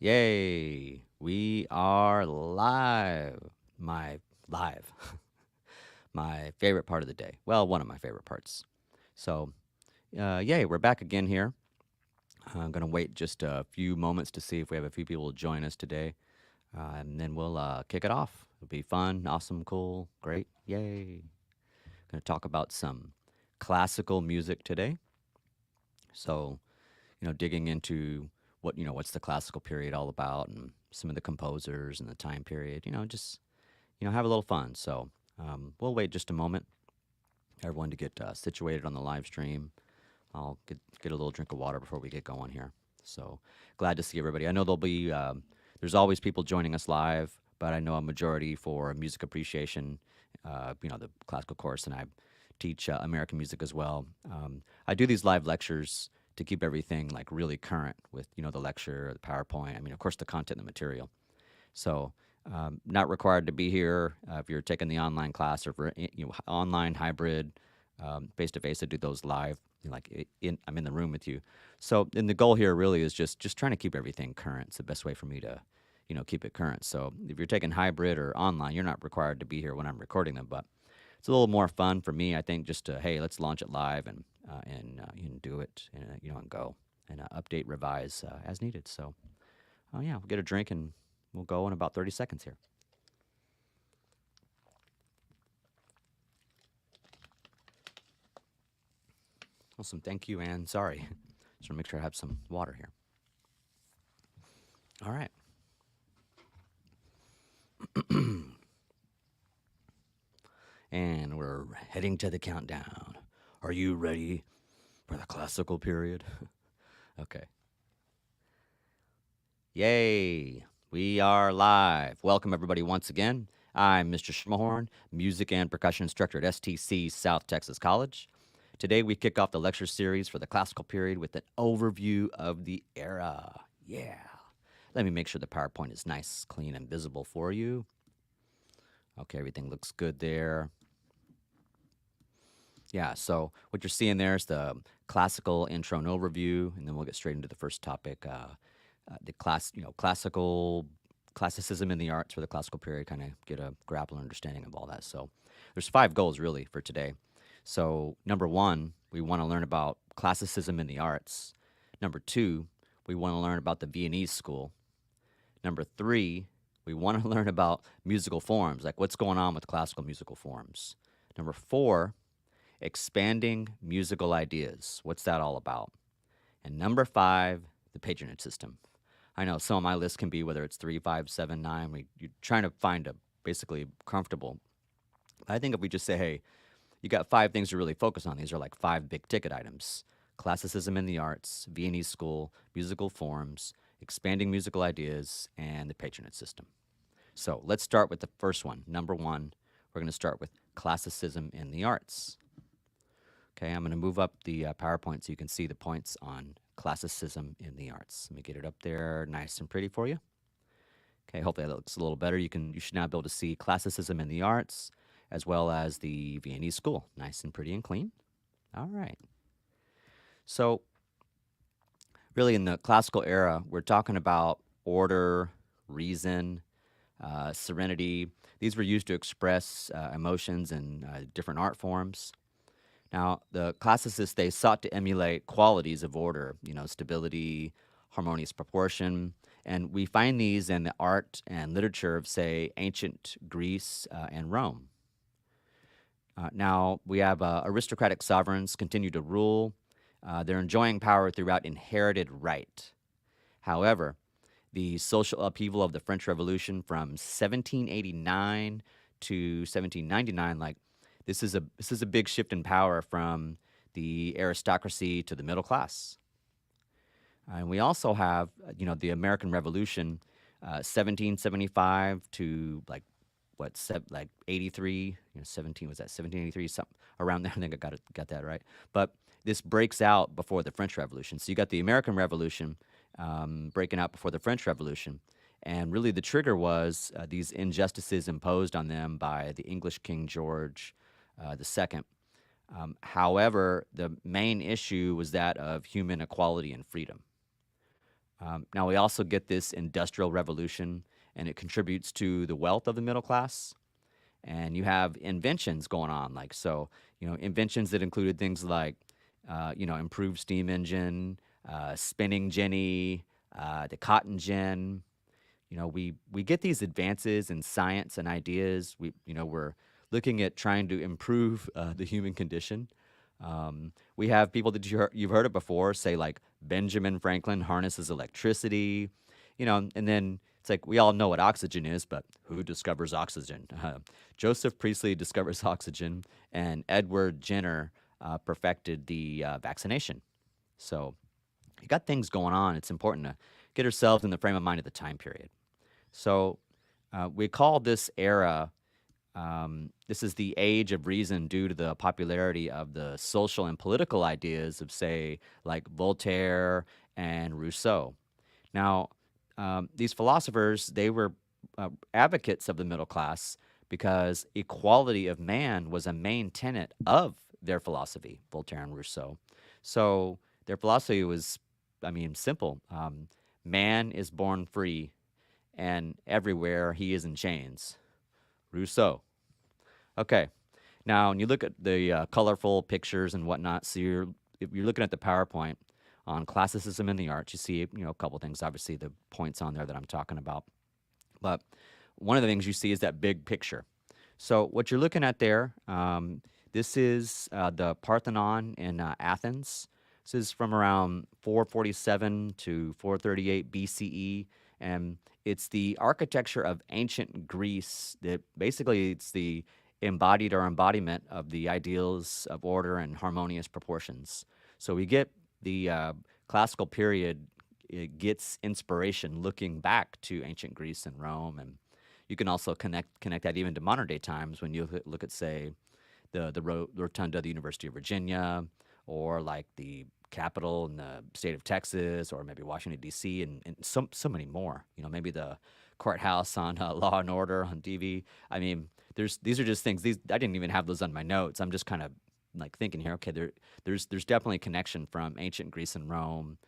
Yay! We are live. Live. My favorite part of the day. Well, one of my favorite parts. So, yay, we're back again here. I'm going to wait just a few moments to see if we have a few people join us today. And then we'll kick it off. It'll be fun, awesome, cool, great. Yay. Going to talk about some classical music today. So, digging into what's the classical period all about and some of the composers and the time period, just, have a little fun. So we'll wait just a moment, everyone to get situated on the live stream. I'll get a little drink of water before we get going here. So glad to see everybody. I know there's always people joining us live, but I know a majority for music appreciation, the classical course, and I teach American music as well. I do these live lectures to keep everything like really current with, the lecture, the PowerPoint. I mean, of course, the content and the material. So not required to be here if you're taking the online class or for online hybrid, face to face. I do those live. I'm in the room with you. So and the goal here really is just trying to keep everything current. It's the best way for me to keep it current. So if you're taking hybrid or online, you're not required to be here when I'm recording them, but it's a little more fun for me, I think, just to, hey, let's launch it live and do it and and go and update, revise as needed. So yeah, we'll get a drink and we'll go in about 30 seconds here. Awesome, thank you, and sorry. Just want to make sure I have some water here. All right. And we're heading to the countdown. Are you ready for the classical period? Okay. Yay! We are live. Welcome, everybody, once again. I'm Mr. Schermerhorn, music and percussion instructor at STC South Texas College. Today, we kick off the lecture series for the classical period with an overview of the era. Yeah. Let me make sure the PowerPoint is nice, clean, and visible for you. Okay, everything looks good there. Yeah, so what you're seeing there is the classical intro and overview, and then we'll get straight into the first topic, classicism in the arts for the classical period, kind of get a grapple understanding of all that. So there's 5 goals really for today. So number 1, we want to learn about classicism in the arts. Number 2, we want to learn about the Viennese school. Number 3, we want to learn about musical forms, like what's going on with classical musical forms. Number 4, expanding musical ideas. What's that all about? And number 5, the patronage system. I know some of my lists can be whether it's 3, 5, 7, 9. You're trying to find a basically comfortable. I think if we just say, hey, you got 5 things to really focus on. These are like 5 big ticket items: classicism in the arts, Viennese school, musical forms, expanding musical ideas, and the patronage system. So let's start with the first one. Number 1, we're going to start with classicism in the arts. Okay, I'm going to move up the PowerPoint so you can see the points on classicism in the arts. Let me get it up there nice and pretty for you. Okay, hopefully that looks a little better. You should now be able to see classicism in the arts as well as the Viennese school. Nice and pretty and clean. All right. So really in the classical era, we're talking about order, reason, serenity. These were used to express emotions in different art forms. Now, the classicists, they sought to emulate qualities of order, stability, harmonious proportion, and we find these in the art and literature of, say, ancient Greece and Rome. Now, we have aristocratic sovereigns continue to rule. They're enjoying power throughout inherited right. However, the social upheaval of the French Revolution from 1789 to 1799, this is a big shift in power from the aristocracy to the middle class. And we also have, the American Revolution, 1775 to 83, 1783, something around there. I think I got that right. But this breaks out before the French Revolution. So you got the American Revolution breaking out before the French Revolution. And really the trigger was these injustices imposed on them by the English King George II. However, the main issue was that of human equality and freedom. Now, we also get this industrial revolution, and it contributes to the wealth of the middle class. And you have inventions going on, like, so, inventions that included things like, improved steam engine, spinning jenny, the cotton gin. We get these advances in science and ideas. We're looking at trying to improve the human condition. We have people that you've heard of before say, like, Benjamin Franklin harnesses electricity, and then it's like we all know what oxygen is, but who discovers oxygen? Joseph Priestley discovers oxygen, and Edward Jenner perfected the vaccination. So you got things going on. It's important to get ourselves in the frame of mind of the time period. So we call this era, this is the age of reason due to the popularity of the social and political ideas of, say, like Voltaire and Rousseau. Now, these philosophers, they were advocates of the middle class because equality of man was a main tenet of their philosophy, Voltaire and Rousseau. So their philosophy was, I mean, simple. Man is born free, and everywhere he is in chains. Rousseau. Okay. Now, when you look at the colorful pictures and whatnot, so if you're looking at the PowerPoint on classicism in the arts, you see, a couple things. Obviously, the points on there that I'm talking about. But one of the things you see is that big picture. So what you're looking at there, this is the Parthenon in Athens. This is from around 447 to 438 BCE, and it's the architecture of ancient Greece that basically it's the embodied or embodiment of the ideals of order and harmonious proportions. So we get the classical period, it gets inspiration looking back to ancient Greece and Rome, and you can also connect that even to modern day times when you look at, say, the rotunda of the University of Virginia, or like the Capitol in the state of Texas, or maybe Washington D.C., and so many more. Maybe the courthouse on Law and Order on TV. I mean, these are just things. I didn't even have those on my notes. I'm just kind of like thinking here. Okay, there's definitely a connection from ancient Greece and Rome,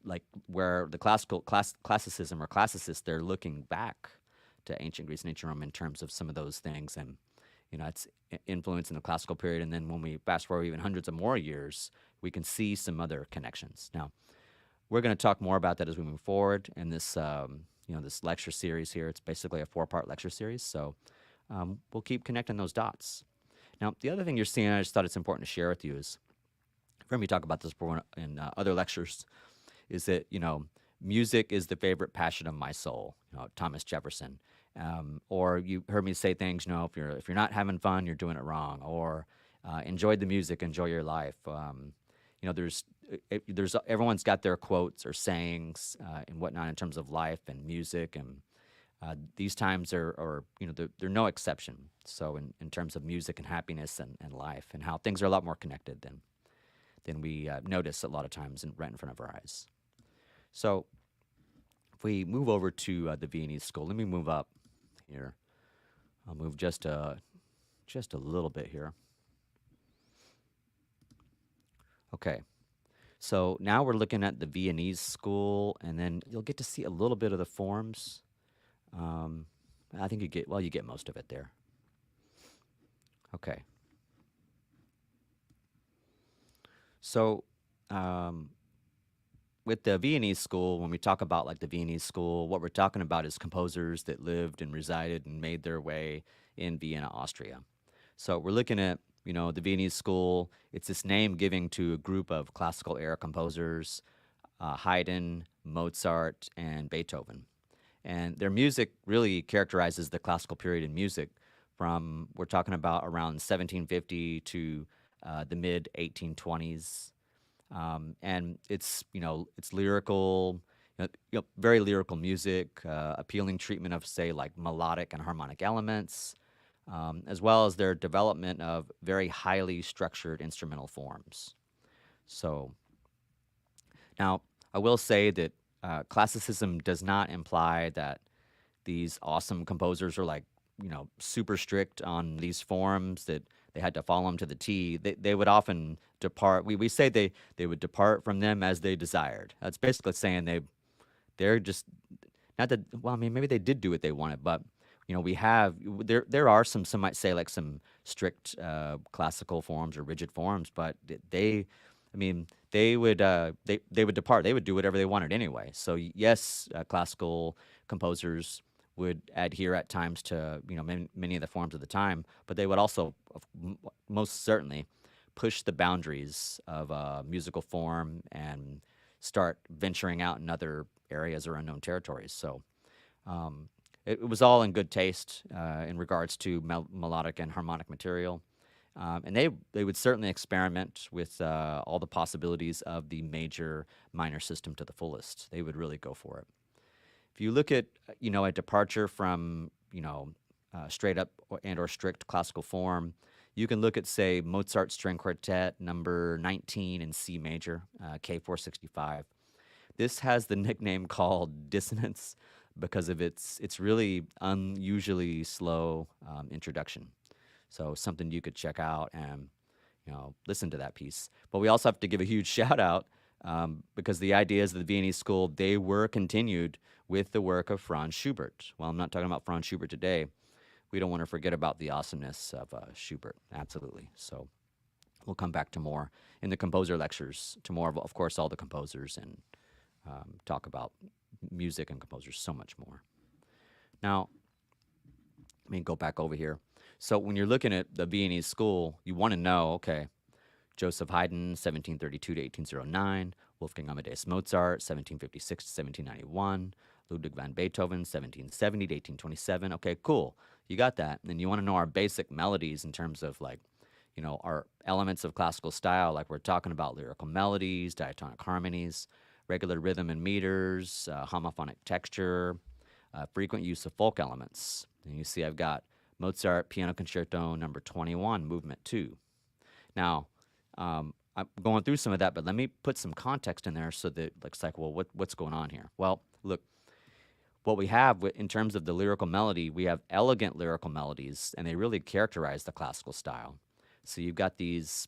like where the classicism or classicists, they're looking back to ancient Greece and ancient Rome in terms of some of those things, and it's influence in the classical period. And then when we fast forward even hundreds of more years, we can see some other connections. Now, we're going to talk more about that as we move forward in this, this lecture series here. It's basically a 4-part lecture series, so we'll keep connecting those dots. Now, the other thing you're seeing, I just thought it's important to share with you is, you've heard me talk about this before in other lectures, is that, music is the favorite passion of my soul, Thomas Jefferson. Or you heard me say things, if you're not having fun, you're doing it wrong. Or enjoy the music, enjoy your life. There's everyone's got their quotes or sayings and whatnot in terms of life and music, and these times are they're no exception. So in terms of music and happiness and life, and how things are a lot more connected than we notice a lot of times right in front of our eyes. So if we move over to the Viennese school, let me move up here. I'll move just a little bit here. Okay. So now we're looking at the Viennese school, and then you'll get to see a little bit of the forms. I think you get most of it there. Okay. So with the Viennese school, when we talk about like the Viennese school, what we're talking about is composers that lived and resided and made their way in Vienna, Austria. So we're looking at, the Viennese school. It's this name giving to a group of classical era composers, Haydn, Mozart, and Beethoven. And their music really characterizes the classical period in music from, we're talking about around 1750 to the mid 1820s. And it's lyrical, very lyrical music, appealing treatment of, say, like melodic and harmonic elements, as well as their development of very highly structured instrumental forms. So now I will say that classicism does not imply that these awesome composers are like, super strict on these forms, that they had to follow them to the T. They would often depart. We say they would depart from them as they desired. That's basically saying they're just not that. Well, I mean, maybe they did do what they wanted, but we have there are some might say like some strict classical forms or rigid forms, but they, I mean, they would depart. They would do whatever they wanted anyway. So yes, classical composers would adhere at times to many of the forms of the time, but they would also most certainly push the boundaries of musical form and start venturing out in other areas or unknown territories. So it was all in good taste in regards to melodic and harmonic material. And they would certainly experiment with all the possibilities of the major minor system to the fullest. They would really go for it. If you look at a departure from straight up or strict classical form, you can look at, say, Mozart String Quartet number 19 in C major, K465. This has the nickname called dissonance because of its really unusually slow introduction. So something you could check out and listen to that piece. But we also have to give a huge shout out because the ideas of the Viennese school, they were continued with the work of Franz Schubert. While I'm not talking about Franz Schubert today, we don't want to forget about the awesomeness of Schubert. Absolutely. So we'll come back to more in the composer lectures, to more of course, all the composers, and talk about music and composers so much more. Now, let me go back over here. So when you're looking at the Viennese school, you want to know, okay, Joseph Haydn, 1732 to 1809, Wolfgang Amadeus Mozart, 1756 to 1791, Ludwig van Beethoven, 1770 to 1827. Okay, cool. You got that. And you want to know our basic melodies in terms of our elements of classical style, like we're talking about lyrical melodies, diatonic harmonies, regular rhythm and meters, homophonic texture, frequent use of folk elements. And you see I've got Mozart Piano Concerto number 21, movement 2. Now, I'm going through some of that, but let me put some context in there so that it's like, well, what's going on here? Well, look, what we have in terms of the lyrical melody, we have elegant lyrical melodies, and they really characterize the classical style. So you've got these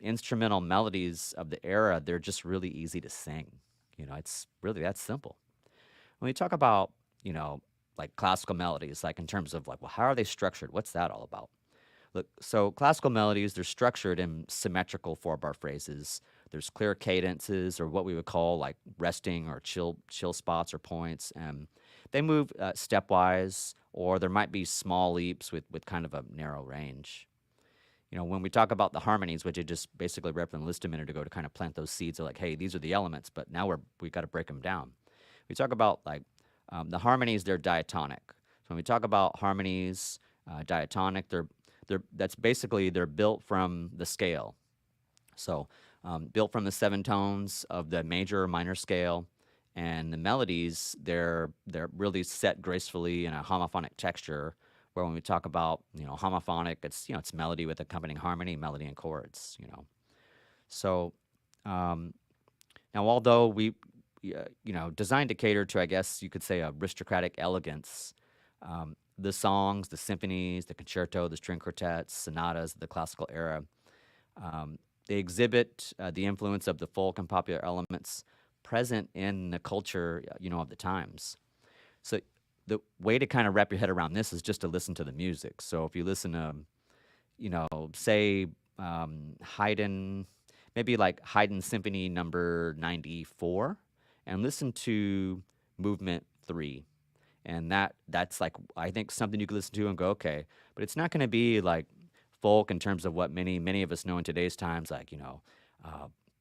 instrumental melodies of the era. They're just really easy to sing. It's really that simple. When we talk about, like classical melodies, like in terms of well, how are they structured? What's that all about? Look, so classical melodies, they're structured in symmetrical four-bar phrases. There's clear cadences, or what we would call like resting or chill spots or points, and they move stepwise, or there might be small leaps with kind of a narrow range. When we talk about the harmonies, which I just basically read from the list a minute ago to kind of plant those seeds of like, hey, these are the elements, but now we got to break them down. We talk about the harmonies, they're diatonic. So when we talk about harmonies, diatonic, that's basically they're built from the scale. So built from the 7 tones of the major or minor scale, and the melodies, they're really set gracefully in a homophonic texture. Where when we talk about homophonic, it's it's melody with accompanying harmony, melody and chords. So now although we designed to cater to, I guess you could say, aristocratic elegance, the songs, the symphonies, the concerto, the string quartets, sonatas of the classical era, they exhibit the influence of the folk and popular elements present in the culture, of the times. So the way to kind of wrap your head around this is just to listen to the music. So if you listen to, say Haydn, maybe like Haydn Symphony number 94, and listen to movement 3. And that's like, I think something you could listen to and go, okay, but it's not going to be like folk in terms of what many of us know in today's times, like,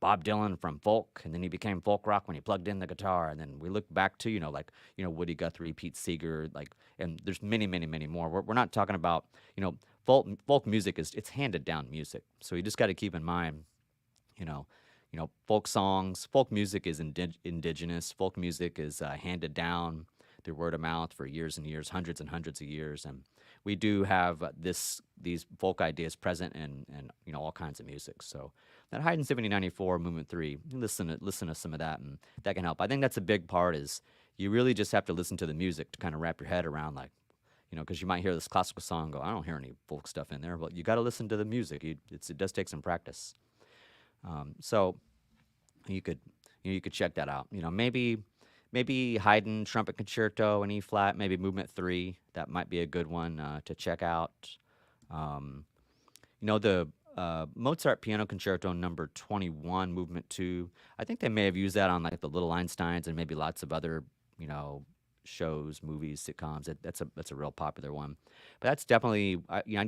Bob Dylan from folk, and then he became folk rock when he plugged in the guitar. And then we look back to, Woody Guthrie, Pete Seeger, and there's many, many, many more. We're not talking about, folk music it's handed down music. So you just got to keep in mind, folk songs, folk music is indigenous. Folk music is handed down through word of mouth for years and years, hundreds and hundreds of years. And we do have these folk ideas present in all kinds of music. So that Haydn Symphony 94, Movement 3, listen to some of that, and that can help. I think that's a big part, is you really just have to listen to the music to kind of wrap your head around, because you might hear this classical song and go, I don't hear any folk stuff in there, but you got to listen to the music. It does take some practice. So you could you could check that out. Maybe Haydn trumpet concerto in E flat, maybe movement 3. That might be a good one to check out. Um, the Mozart piano concerto number 21, movement 2. I think they may have used that on like the Little Einsteins and maybe lots of other, you know, shows, movies, sitcoms. That's a real popular one. But that's definitely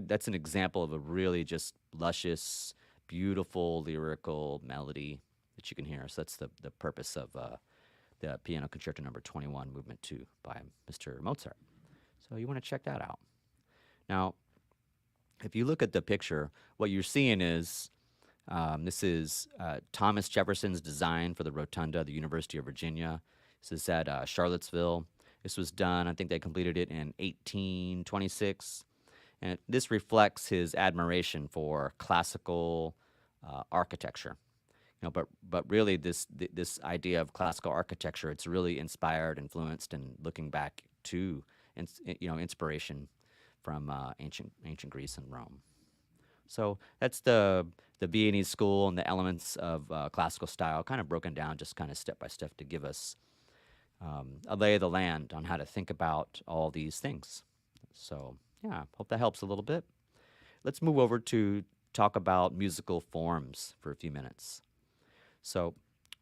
that's an example of a really just luscious, beautiful lyrical melody that you can hear. So that's the purpose of the piano concerto number 21, movement 2 by Mr. Mozart. So you want to check that out. Now, if you look at the picture, what you're seeing is this is Thomas Jefferson's design for the rotunda of the University of Virginia. This is at Charlottesville. This was done, I think they completed it in 1826. And this reflects his admiration for classical architecture. But really, this idea of classical architecture, it's really inspired, influenced, and looking back to inspiration from ancient Greece and Rome. So that's the Viennese school and the elements of classical style, kind of broken down, just kind of step by step to give us a lay of the land on how to think about all these things. So yeah, hope that helps a little bit. Let's move over to talk about musical forms for a few minutes. So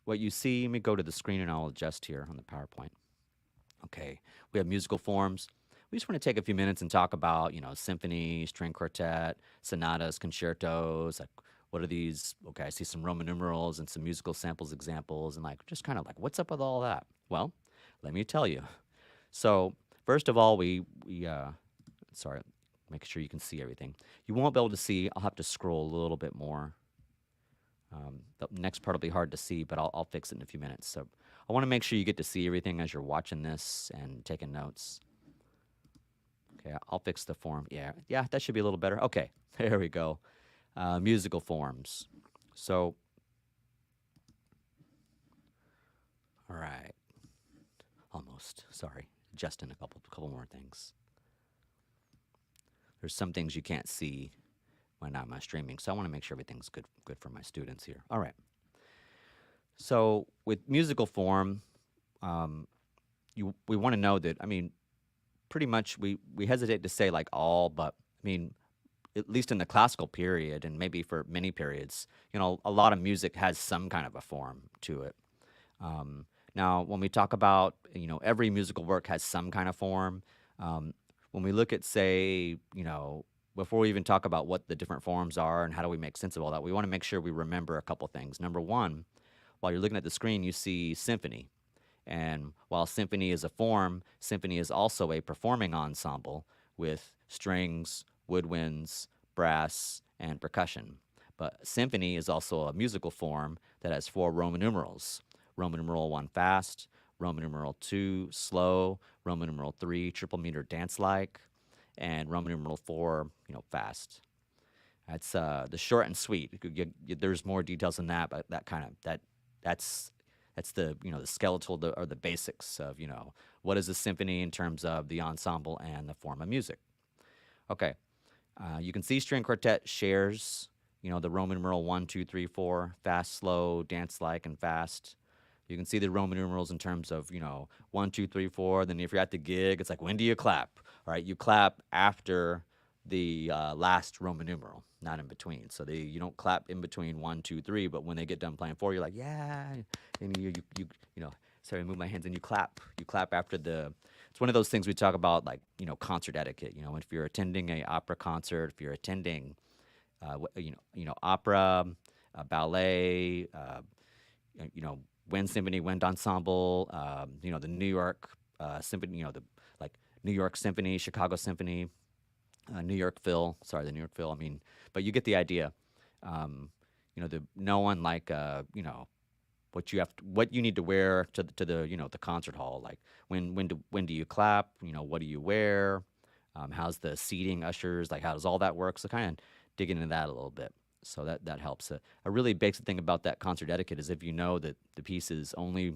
what you see, let me go to the screen and I'll adjust here on the PowerPoint. Okay, we have musical forms. We just want to take a few minutes and talk about, symphony, string quartet, sonatas, concertos, like what are these? Okay, I see some Roman numerals and some musical samples examples and like just kind of like what's up with all that? Well, let me tell you. So first of all, sorry, make sure you can see everything. You won't be able to see. I'll have to scroll a little bit more. The next part will be hard to see, but I'll fix it in a few minutes. So I want to make sure you get to see everything as you're watching this and taking notes. Okay, I'll fix the form. Yeah, that should be a little better. Okay, there we go. Musical forms. So, all right, almost. Sorry, adjusting a couple more things. There's some things you can't see when I'm streaming, so I want to make sure everything's good for my students here. All right. So with musical form, we want to know that. I mean, pretty much we hesitate to say like all, but I mean, at least in the classical period and maybe for many periods, a lot of music has some kind of a form to it. Now, when we talk about, every musical work has some kind of form. When we look at, say, before we even talk about what the different forms are and how do we make sense of all that, we want to make sure we remember a couple things. Number one, while you're looking at the screen, you see symphony. And while symphony is a form, symphony is also a performing ensemble with strings, woodwinds, brass, and percussion. But symphony is also a musical form that has 4 Roman numerals. Roman numeral 1 fast, Roman numeral 2 slow, Roman numeral 3 triple meter dance-like, and Roman numeral 4, fast. That's the short and sweet. There's more details than that, but that's the the skeletal or the basics of what is a symphony in terms of the ensemble and the form of music. Okay, you can see string quartet shares the Roman numeral 1, 2, 3, 4, fast, slow, dance-like, and fast. You can see the Roman numerals in terms of 1, 2, 3, 4. Then if you're at the gig, it's like when do you clap? All right, you clap after the last Roman numeral, not in between. So you don't clap in between 1, 2, 3, but when they get done playing 4, you're like, yeah, and you sorry, I move my hands and you clap. You clap after it's one of those things we talk about, like, concert etiquette. If you're attending a opera concert, if you're attending, opera, ballet, wind symphony, wind ensemble, the New York symphony, the like New York Symphony, Chicago Symphony, New York Phil. Sorry, the New York Phil. I mean, but you get the idea. No one like what you need to wear to the the concert hall. Like when do you clap? What do you wear? How's the seating, ushers? Like how does all that work? So kind of digging into that a little bit. So that helps. A really basic thing about that concert etiquette is if you know that the piece is only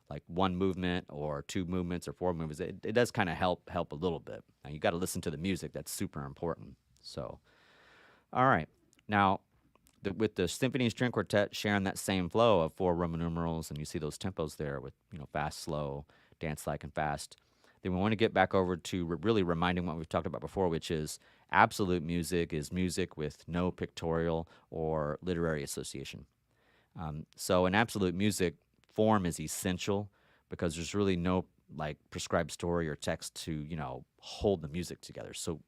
like 1 movement or 2 movements or 4 movements, it does kind of help a little bit. Now you got to listen to the music. That's super important. So, all right. Now, with the symphony string quartet sharing that same flow of four Roman numerals, and you see those tempos there with fast, slow, dance like, and fast. Then we want to get back over to really reminding what we've talked about before, which is absolute music is music with no pictorial or literary association. So in absolute music, form is essential because there's really no like prescribed story or text to hold the music together. So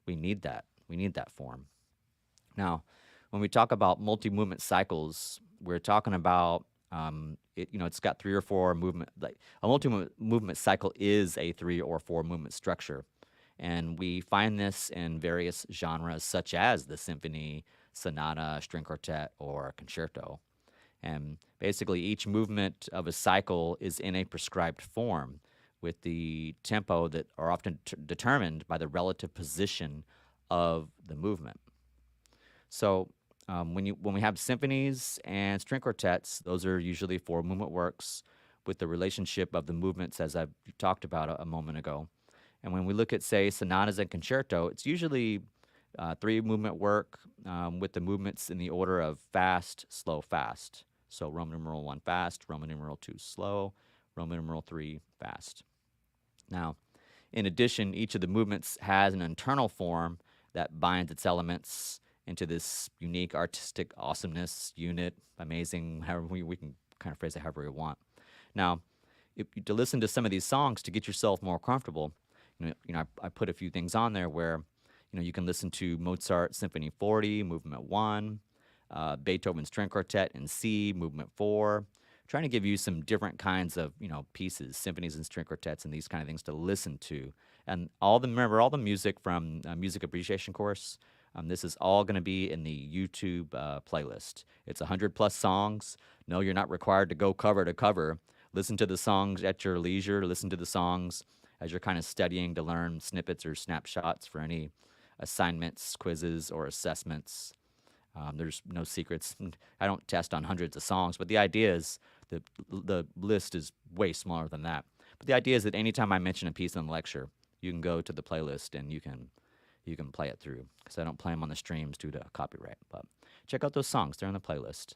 we need that. We need that form. Now, when we talk about multi-movement cycles, we're talking about it. It's got three or four movement. Like a multi-movement cycle is a three or four movement structure, and we find this in various genres such as the symphony, sonata, string quartet, or concerto. And basically, each movement of a cycle is in a prescribed form with the tempo that are often determined by the relative position of the movement. So when we have symphonies and string quartets, those are usually four movement works with the relationship of the movements as I've talked about a moment ago. And when we look at, say, sonatas and concerto, it's usually three movement work with the movements in the order of fast, slow, fast. So Roman numeral 1 fast, Roman numeral 2 slow, Roman numeral 3 fast. Now, in addition, each of the movements has an internal form that binds its elements into this unique artistic awesomeness, unit, amazing, however we can kind of phrase it however we want. Now, to listen to some of these songs to get yourself more comfortable, I put a few things on there where you can listen to Mozart Symphony 40, Movement 1, Beethoven String Quartet in C, Movement 4, trying to give you some different kinds of, pieces, symphonies and string quartets and these kind of things to listen to. And remember, all the music from Music Appreciation Course, this is all going to be in the YouTube playlist. It's 100+ songs. No, you're not required to go cover to cover. Listen to the songs at your leisure. Listen to the songs as you're kind of studying to learn snippets or snapshots for any assignments, quizzes, or assessments. There's no secrets. I don't test on hundreds of songs, but the idea is that the list is way smaller than that. But the idea is that anytime I mention a piece in the lecture, you can go to the playlist and you can play it through because I don't play them on the streams due to copyright. But check out those songs; they're on the playlist.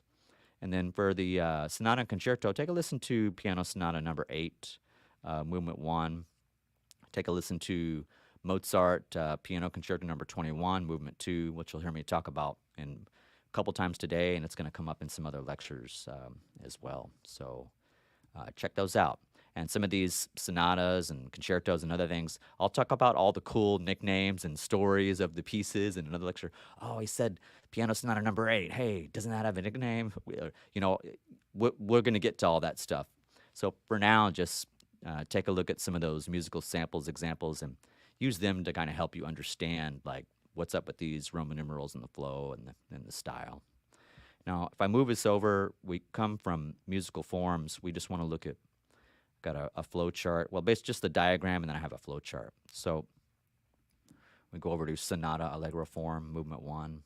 And then for the sonata and concerto, take a listen to Piano Sonata Number 8, Movement 1. Take a listen to Mozart Piano Concerto Number 21, Movement 2, which you'll hear me talk about in a couple times today, and it's going to come up in some other lectures as well. So check those out. And some of these sonatas and concertos and other things, I'll talk about all the cool nicknames and stories of the pieces in another lecture. Oh, he said Piano Sonata Number 8. Hey, doesn't that have a nickname? We're going to get to all that stuff. So for now, just take a look at some of those musical samples, examples, and use them to kind of help you understand like what's up with these Roman numerals and the flow and the style. Now, if I move this over, we come from musical forms. We just want to look at, got a flow chart. Well, basically just the diagram, and then I have a flow chart. So we go over to Sonata-allegro form, Movement 1.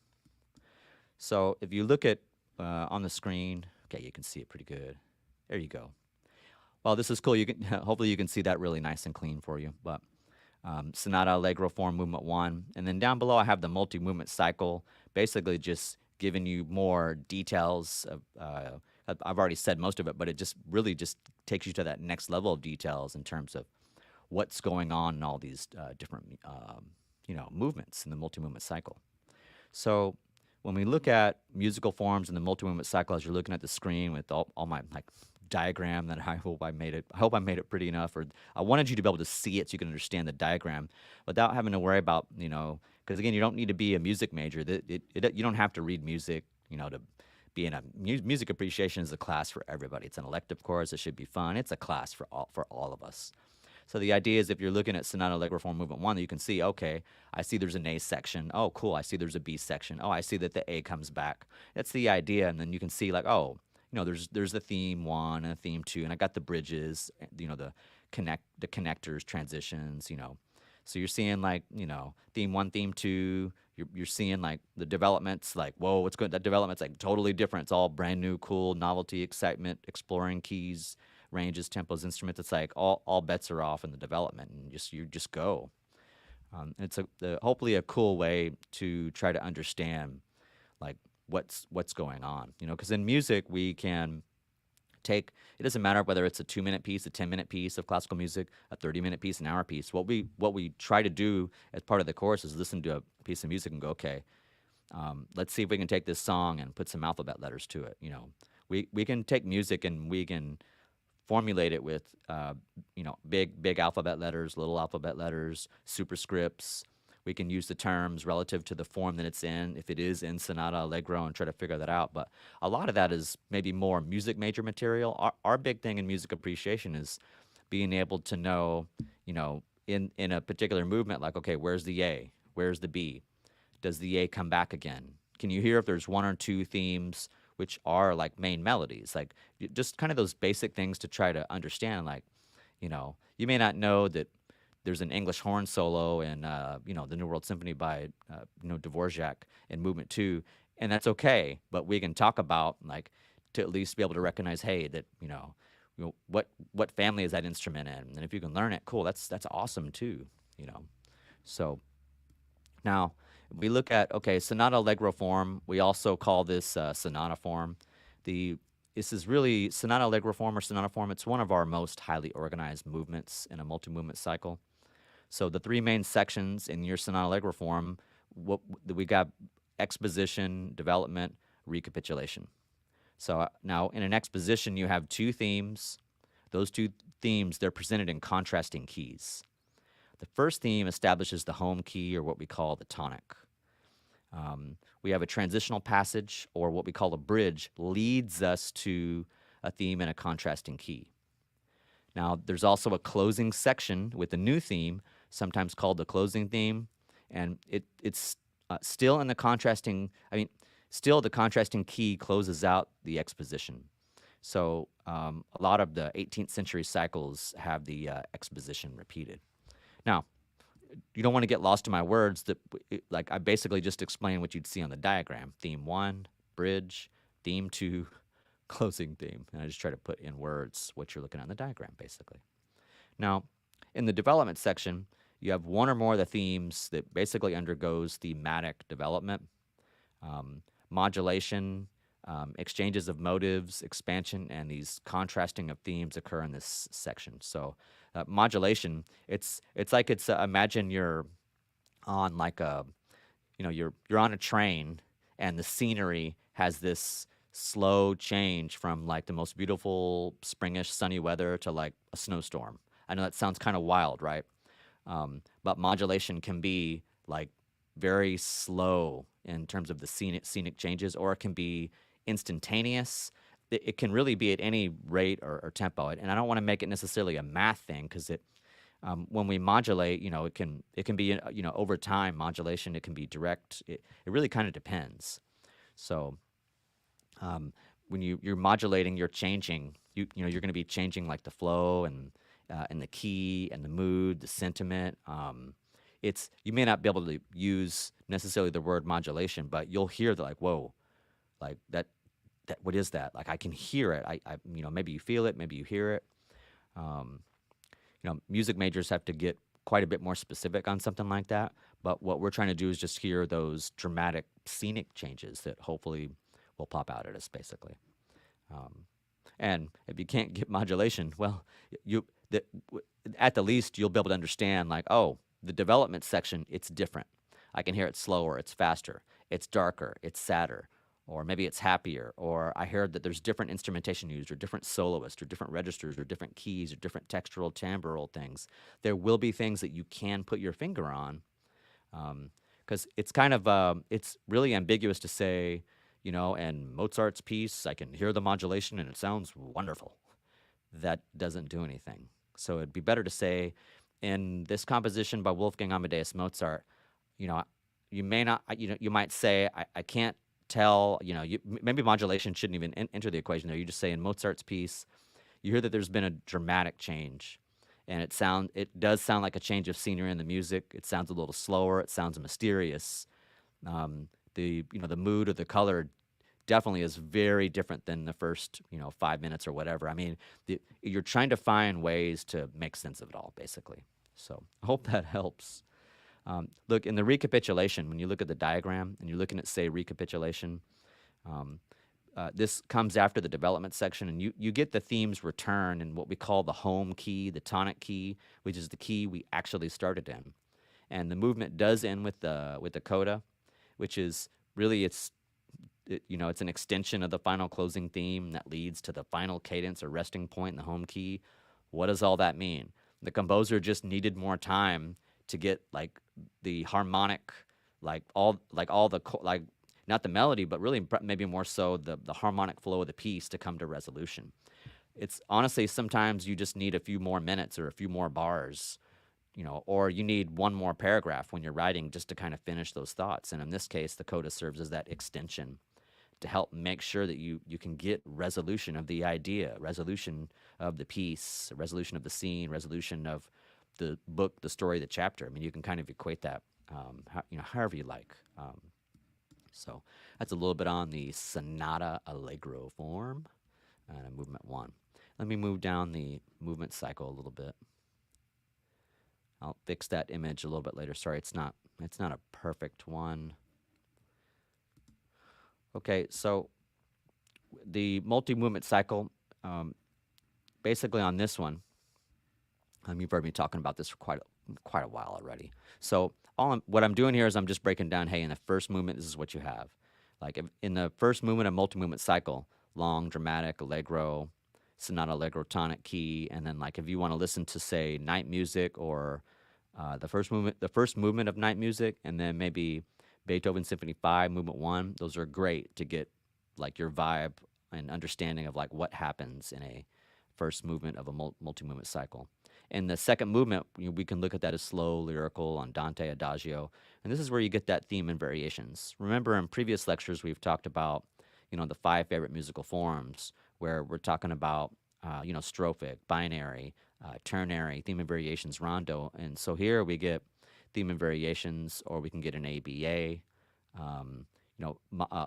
So if you look at on the screen, okay, you can see it pretty good. There you go. Well, this is cool. You can hopefully you can see that really nice and clean for you. But Sonata-allegro form, Movement 1. And then down below, I have the multi-movement cycle, basically just giving you more details. I've already said most of it, but it just really just takes you to that next level of details in terms of what's going on in all these different movements in the multi-movement cycle. So when we look at musical forms in the multi-movement cycle, as you're looking at the screen with all my diagram, that I hope I made it pretty enough, or I wanted you to be able to see it so you can understand the diagram without having to worry about because again, you don't need to be a music major. You don't have to read music to be in a music appreciation is a class for everybody. It's an elective course. It should be fun. It's a class for all of us. So the idea is if you're looking at Sonata-allegro form Movement 1, you can see, okay, I see there's an A section. Oh, cool. I see there's a B section. Oh, I see that the A comes back. That's the idea. And then you can see like, oh, there's the theme 1 and a theme 2, and I got the bridges, the connectors, transitions, So you're seeing like, theme 1, theme 2. You're seeing like the developments, like, whoa, what's good? That development's like totally different. It's all brand new, cool, novelty, excitement, exploring keys, ranges, tempos, instruments. It's like all bets are off in the development, and you just go. It's hopefully a cool way to try to understand like what's going on. Because in music we can take, it doesn't matter whether it's a 2-minute piece, a 10-minute piece of classical music, a 30-minute piece, an hour piece. What we try to do as part of the course is listen to a piece of music and go, okay, let's see if we can take this song and put some alphabet letters to it. We can take music and we can formulate it with big alphabet letters, little alphabet letters, superscripts. We can use the terms relative to the form that it's in, if it is in Sonata-allegro, and try to figure that out. But a lot of that is maybe more music major material. Our big thing in music appreciation is being able to know, in a particular movement, like, okay, where's the A? Where's the B? Does the A come back again? Can you hear if there's one or two themes which are like main melodies? Like, just kind of those basic things to try to understand. Like, you may not know that there's an English horn solo in, the New World Symphony by, Dvorak in Movement 2, and that's okay. But we can talk about, like, to at least be able to recognize, hey, that, what family is that instrument in? And if you can learn it, cool, that's awesome too, So now we look at, okay, Sonata-allegro form. We also call this sonata form. This is really Sonata-allegro form or sonata form. It's one of our most highly organized movements in a multi-movement cycle. So the three main sections in your Sonata-allegro form, we got exposition, development, recapitulation. So now in an exposition, you have two themes. Those two themes, they're presented in contrasting keys. The first theme establishes the home key, or what we call the tonic. We have a transitional passage, or what we call a bridge, leads us to a theme in a contrasting key. Now, there's also a closing section with a new theme, sometimes called the closing theme, and it's still in the contrasting, still the contrasting key closes out the exposition. So a lot of the 18th century cycles have the exposition repeated. Now, you don't want to get lost in my words. I basically just explained what you'd see on the diagram. Theme 1, bridge, theme 2, closing theme. And I just try to put in words what you're looking at in the diagram, basically. Now, in the development section, you have one or more of the themes that basically undergoes thematic development, modulation, exchanges of motives, expansion, and these contrasting of themes occur in this section. So modulation, it's like imagine you're on like you're on a train, and the scenery has this slow change from like the most beautiful springish sunny weather to like a snowstorm. I know that sounds kind of wild, right? But modulation can be like very slow in terms of the scenic changes, or it can be instantaneous. It can really be at any rate or tempo. And I don't want to make it necessarily a math thing, because when we modulate, it can be over time modulation. It can be direct. It really kind of depends. So when you're modulating, you're changing. You're going to be changing like the flow and the key and the mood, the sentiment. You may not be able to use necessarily the word modulation, but you'll hear like, whoa, like that what is that? Like, I can hear it. Maybe you feel it, maybe you hear it. Music majors have to get quite a bit more specific on something like that. But what we're trying to do is just hear those dramatic scenic changes that hopefully will pop out at us, basically. And if you can't get modulation, well, at the least, you'll be able to understand, like, oh, the development section, it's different. I can hear it slower, it's faster, it's darker, it's sadder, or maybe it's happier, or I heard that there's different instrumentation used, or different soloists, or different registers, or different keys, or different textural, timbral things. There will be things that you can put your finger on, because it's kind of, it's really ambiguous to say, and Mozart's piece, I can hear the modulation and it sounds wonderful. That doesn't do anything. So it'd be better to say, in this composition by Wolfgang Amadeus Mozart, you may not, you might say, I can't tell, maybe modulation shouldn't even enter the equation there. You just say in Mozart's piece, you hear that there's been a dramatic change, and it does sound like a change of scenery in the music. It sounds a little slower. It sounds mysterious. The mood or the color definitely is very different than the first 5 minutes or whatever. I mean, you're trying to find ways to make sense of it all, basically. So I hope that helps. Look, in the recapitulation, when you look at the diagram and you're looking at, say, recapitulation, This comes after the development section, and you get the themes return in what we call the home key, the tonic key, which is the key we actually started in. And the movement does end with the coda, which is really it's an extension of the final closing theme that leads to the final cadence or resting point in the home key. What does all that mean? The composer just needed more time to get like the harmonic, like not the melody, but really maybe more so the harmonic flow of the piece to come to resolution. It's honestly sometimes you just need a few more minutes or a few more bars, or you need one more paragraph when you're writing just to kind of finish those thoughts. And in this case, the coda serves as that extension to help make sure that you can get resolution of the idea, resolution of the piece, resolution of the scene, resolution of the book, the story, the chapter. I mean, you can kind of equate that, however you like. So that's a little bit on the Sonata-allegro form and movement 1. Let me move down the movement cycle a little bit. I'll fix that image a little bit later. Sorry, it's not a perfect one. Okay, so the multi-movement cycle, basically on this one, you've heard me talking about this for quite a while already. So what I'm doing here is I'm just breaking down, hey, in the first movement, this is what you have. Like in the first movement of multi-movement cycle, long, dramatic, allegro, sonata allegro, tonic key, and then like if you want to listen to say night music or the first movement of night music, and then maybe Beethoven Symphony 5, Movement 1, those are great to get like your vibe and understanding of like what happens in a first movement of a multi-movement cycle. In the second movement, we can look at that as slow, lyrical, andante, adagio, and this is where you get that theme and variations. Remember in previous lectures we've talked about, the 5 favorite musical forms, where we're talking about, strophic, binary, ternary, theme and variations, rondo, and so here we get theme and variations, or we can get an ABA,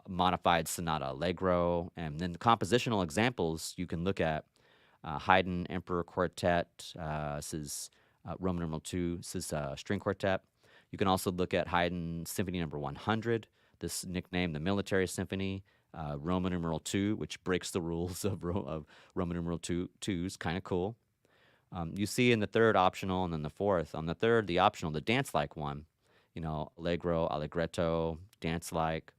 modified sonata allegro, and then the compositional examples you can look at Haydn Emperor Quartet. This is Roman numeral 2. This is string quartet. You can also look at Haydn Symphony Number 100. This nicknamed the Military Symphony. Roman numeral 2, which breaks the rules of Roman numeral 2. 2 is kind of cool. You see in the third optional, and then the fourth. On the third, the optional, the dance-like one, allegro, allegretto, dance-like.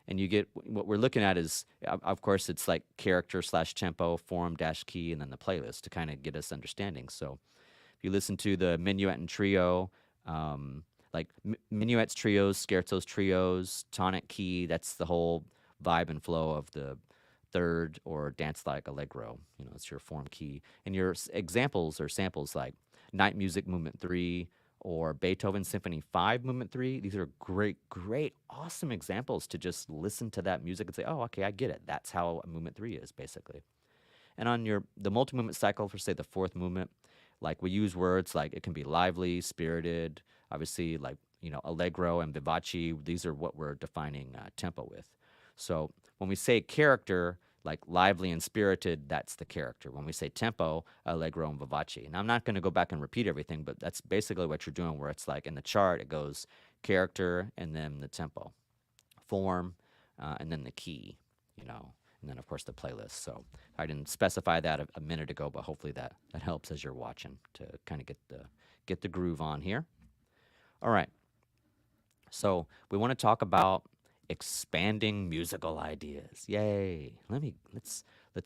And you get what we're looking at is, of course, it's like character / tempo, form - key, and then the playlist to kind of get us understanding. So if you listen to the minuet and trio, like minuets, trios, scherzos, trios, tonic key, that's the whole vibe and flow of the third or dance-like allegro. It's your form key. And your examples or samples like Night Music Movement 3, or Beethoven Symphony 5, Movement 3. These are great, awesome examples to just listen to that music and say, oh, okay, I get it. That's how a Movement 3 is, basically. And on the multi-movement cycle for, say, the fourth movement, like we use words like it can be lively, spirited, obviously like, allegro and vivace. These are what we're defining tempo with. So when we say character, like lively and spirited, that's the character. When we say tempo, allegro and vivace. And I'm not going to go back and repeat everything, but that's basically what you're doing, where it's like in the chart, it goes character and then the tempo, form, and then the key, and then, of course, the playlist. So I didn't specify that a minute ago, but hopefully that helps as you're watching to kind of get the groove on here. All right. So we want to talk about expanding musical ideas. Yay. Let's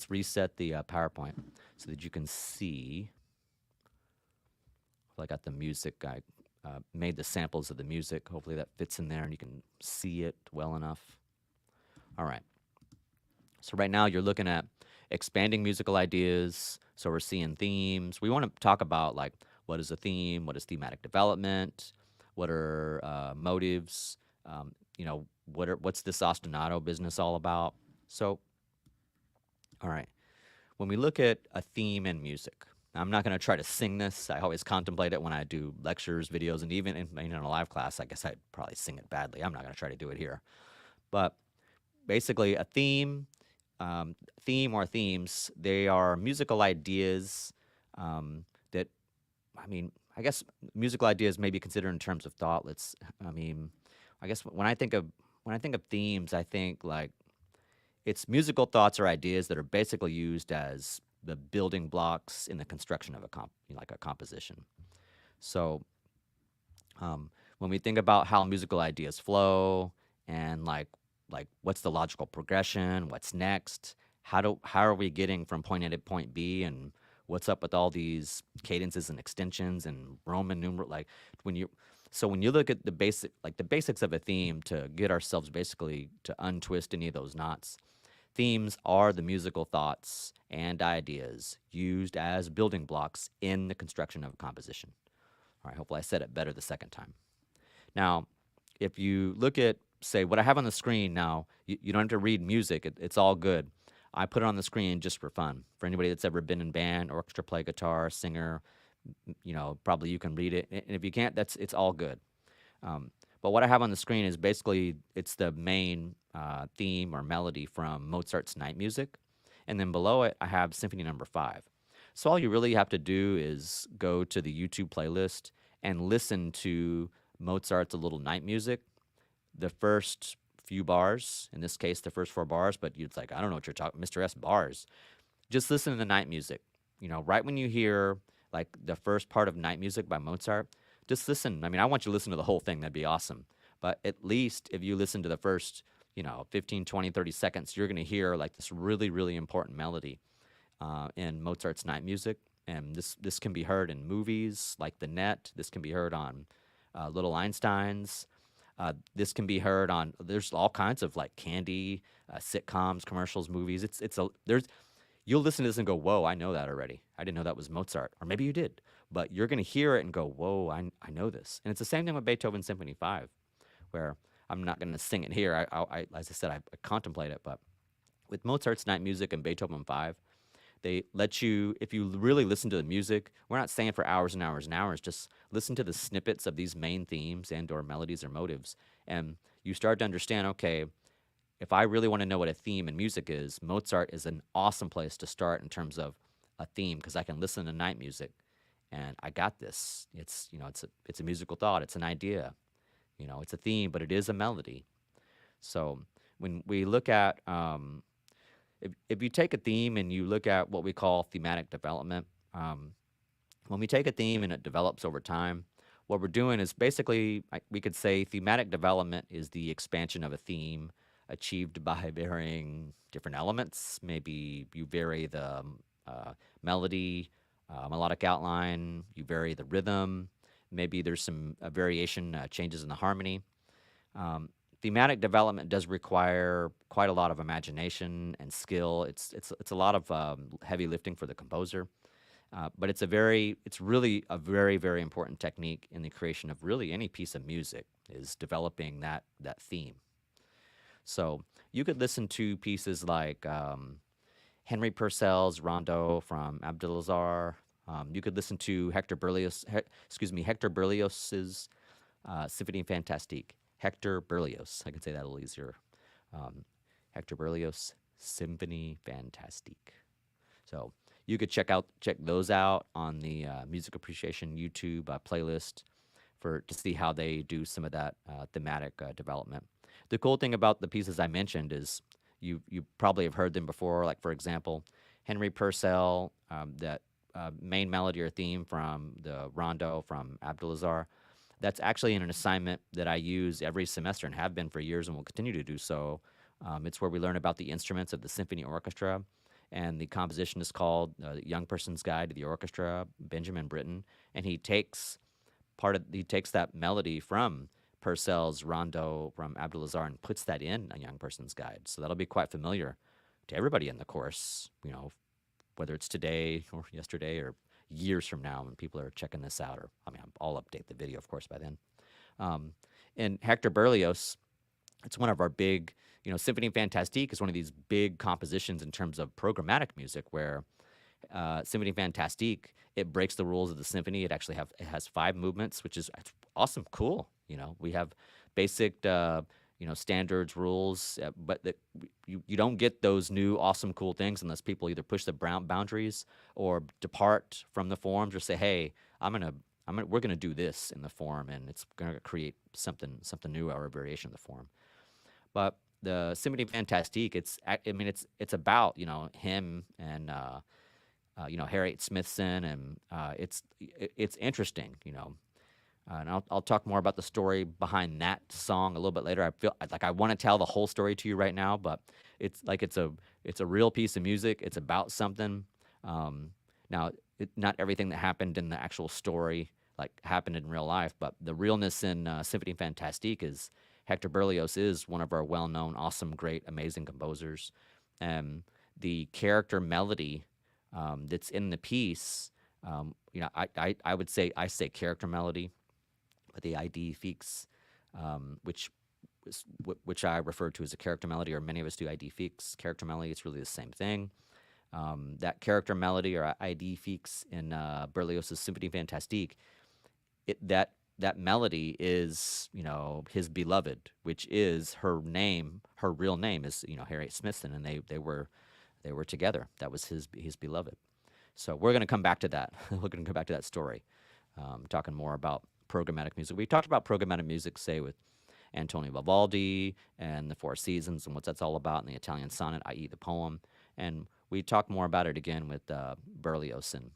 reset the PowerPoint so that you can see. I got the music. I made the samples of the music. Hopefully that fits in there and you can see it well enough. All right. So right now you're looking at expanding musical ideas. So we're seeing themes. We want to talk about like what is a theme, what is thematic development, what are motives, what's this ostinato business all about? So, all right, when we look at a theme in music, I'm not going to try to sing this. I always contemplate it when I do lectures, videos, and even in a live class. I guess I'd probably sing it badly. I'm not going to try to do it here. But basically, a theme or themes, they are musical ideas that, I guess musical ideas may be considered in terms of thoughtlets. I guess when I think of themes, I think like It's musical thoughts or ideas that are basically used as the building blocks in the construction of like a composition. So um, when we think about how musical ideas flow and like what's the logical progression, what's next, how are we getting from point A to point B, and what's up with all these cadences and extensions and Roman numeral, like when you when you look at the basics of a theme to get ourselves basically to untwist any of those knots. Themes are the musical thoughts and ideas used as building blocks in the construction of a composition. All right, hopefully I said it better the second time. Now, if you look at, say, what I have on the screen now, you don't have to read music, it's all good. I put it on the screen just for fun. For anybody that's ever been in band, orchestra, play guitar, singer, probably you can read it. And if you can't, it's all good. But what I have on the screen is basically it's the main theme or melody from Mozart's Night Music, and then below it I have Symphony Number 5. So all you really have to do is go to the YouTube playlist and listen to Mozart's A Little Night Music, the first few bars, in this case the first 4 bars, but it's like, I don't know what you're talking, Mr. S bars. Just listen to the night music. Right when you hear like the first part of Night Music by Mozart, just listen. I mean, I want you to listen to the whole thing. That'd be awesome. But at least if you listen to the first, 15, 20, 30 seconds, you're going to hear like this really, really important melody in Mozart's Night Music. And this can be heard in movies like The Net. This can be heard on Little Einsteins. This can be heard on. There's all kinds of like candy, sitcoms, commercials, movies. You'll listen to this and go, whoa, I know that already. I didn't know that was Mozart. Or maybe you did. But you're going to hear it and go, whoa, I know this. And it's the same thing with Beethoven Symphony 5, where I'm not going to sing it here. As I said, I contemplate it. But with Mozart's Night Music and Beethoven 5, they let you, if you really listen to the music, we're not saying for hours and hours and hours, just listen to the snippets of these main themes and or melodies or motives. And you start to understand, okay, if I really want to know what a theme in music is, Mozart is an awesome place to start in terms of a theme, because I can listen to night music and I got this. It's a musical thought, it's an idea, it's a theme, but it is a melody. So when we look at if you take a theme and you look at what we call thematic development, when we take a theme and it develops over time, what we're doing is basically, we could say thematic development is the expansion of a theme achieved by varying different elements. Maybe you vary the melody, melodic outline, you vary the rhythm, maybe there's some variation, changes in the harmony. Um, Thematic development does require quite a lot of imagination and skill. It's a lot of heavy lifting for the composer, but it's really a very, very important technique in the creation of really any piece of music, is developing that theme. So you could listen to pieces like Henry Purcell's Rondo from Abdulazar. You could listen to Hector Berlioz's Symphony Fantastique. Hector Berlioz, I could say that a little easier. Hector Berlioz Symphony Fantastique. So you could check those out on the Music Appreciation YouTube playlist to see how they do some of that thematic development. The cool thing about the pieces I mentioned is you probably have heard them before. Like, for example, Henry Purcell, that main melody or theme from the Rondo from Abdulazar. That's actually in an assignment that I use every semester and have been for years and will continue to do so. It's where we learn about the instruments of the symphony orchestra, and the composition is called Young Person's Guide to the Orchestra, Benjamin Britten, and he takes that melody from Purcell's Rondo from Abdulazar and puts that in a Young Person's Guide. So that'll be quite familiar to everybody in the course, whether it's today or yesterday or years from now when people are checking this out. Or, I'll update the video, of course, by then. And Hector Berlioz, it's one of our big, Symphony Fantastique is one of these big compositions in terms of programmatic music, where Symphony Fantastique, it breaks the rules of the symphony. It has 5 movements, which is awesome, cool. We have basic, standards, rules, but you don't get those new awesome, cool things unless people either push the boundaries or depart from the forms, or say, hey, we're gonna do this in the form, and it's gonna create something new or a variation of the form. But the Symphony Fantastique, I mean, it's about, him and, Harriet Smithson, and it's interesting, and I'll talk more about the story behind that song a little bit later. I feel like I want to tell the whole story to you right now, but it's a real piece of music. It's about something. Um, Now, not everything that happened in the actual story like happened in real life, but the realness in Symphony Fantastique is Hector Berlioz is one of our well-known, awesome, great, amazing composers. Um, the character melody that's in the piece, I would say I say character melody, but the ID fix, which which I refer to as a character melody, or many of us do ID fix, character melody. It's really the same thing. That character melody or ID fix in Berlioz's Symphony Fantastique, that melody is his beloved, which is her name. Her real name is Harriet Smithson, and they were together. That was his beloved. So we're going to come back to that. We're going to come back to that story, talking more about programmatic music. We talked about programmatic music, say with Antonio Vivaldi and the Four Seasons and what that's all about in the Italian sonnet, i.e., the poem. And we talk more about it again with Berlioz and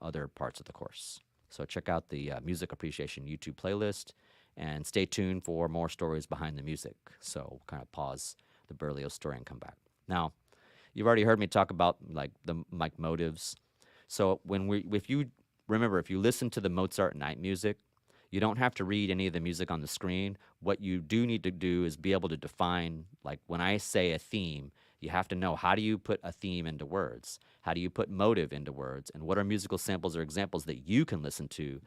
other parts of the course. So check out the Music Appreciation YouTube playlist and stay tuned for more stories behind the music. So we'll kind of pause the Berlioz story and come back. Now, you've already heard me talk about like motives. So if you listen to the Mozart night music, you don't have to read any of the music on the screen. What you do need to do is be able to define, like when I say a theme, you have to know, how do you put a theme into words? How do you put motive into words? And what are musical samples or examples that you can listen to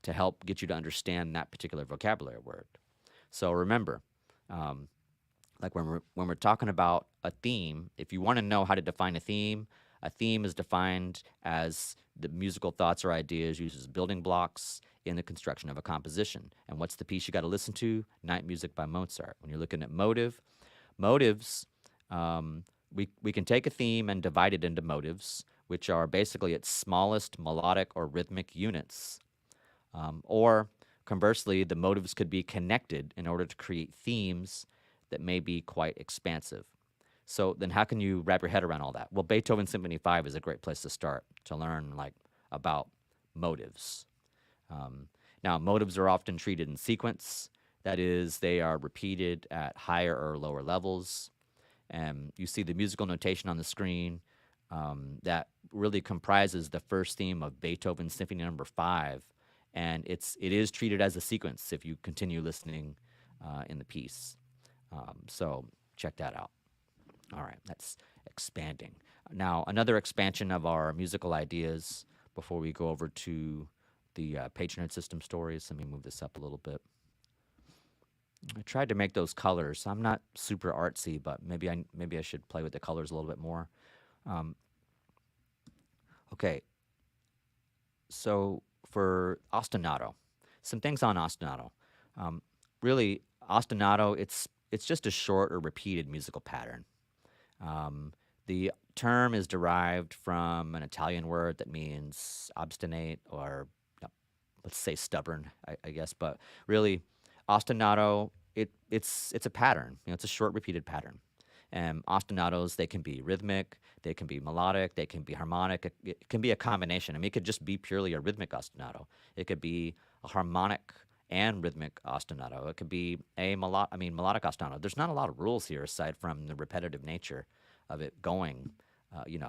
help get you to understand that particular vocabulary word? So remember, like when we're talking about a theme, if you want to know how to define a theme is defined as the musical thoughts or ideas used as building blocks in the construction of a composition. And what's the piece you got to listen to? Night Music by Mozart. When you're looking at motives, we can take a theme and divide it into motives, which are basically its smallest melodic or rhythmic units. Or conversely, the motives could be connected in order to create themes that may be quite expansive. So then how can you wrap your head around all that? Well, Beethoven Symphony 5 is a great place to start to learn about motives. Now, motives are often treated in sequence. That is, they are repeated at higher or lower levels. And you see the musical notation on the screen that really comprises the first theme of Beethoven Symphony Number 5. And it is treated as a sequence if you continue listening in the piece. So check that out. All right, that's expanding. Now, another expansion of our musical ideas before we go over to the patronage system stories. Let me move this up a little bit. I tried to make those colors. I'm not super artsy, but maybe I should play with the colors a little bit more. Okay, so for ostinato, some things on ostinato. Really, ostinato, it's just a short or repeated musical pattern. The term is derived from an Italian word that means obstinate, or let's say stubborn, I guess. But really, ostinato, it's a pattern. It's a short repeated pattern. And ostinatos, they can be rhythmic, they can be melodic, they can be harmonic. It can be a combination. I mean, it could just be purely a rhythmic ostinato. It could be a harmonic and rhythmic ostinato. It could be melodic ostinato. There's not a lot of rules here aside from the repetitive nature of it going,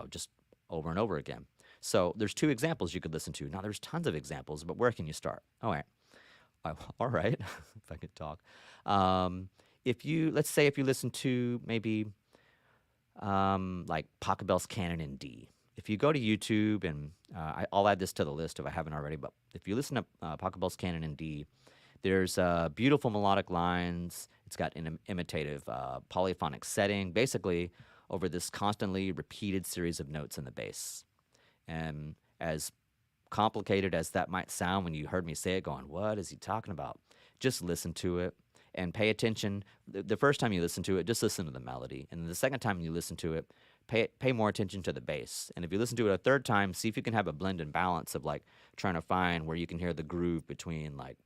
just over and over again. So there's two examples you could listen to. Now there's tons of examples, but where can you start? All right, if I could talk. Let's say if you listen to maybe like Pachelbel's Canon in D. If you go to YouTube, and I'll add this to the list if I haven't already, but if you listen to Pachelbel's Canon in D, there's beautiful melodic lines. It's got an imitative polyphonic setting, basically over this constantly repeated series of notes in the bass. And as complicated as that might sound when you heard me say it, going, what is he talking about? Just listen to it and pay attention. The first time you listen to it, just listen to the melody. And the second time you listen to it, pay more attention to the bass. And if you listen to it a third time, see if you can have a blend and balance of like trying to find where you can hear the groove between, like,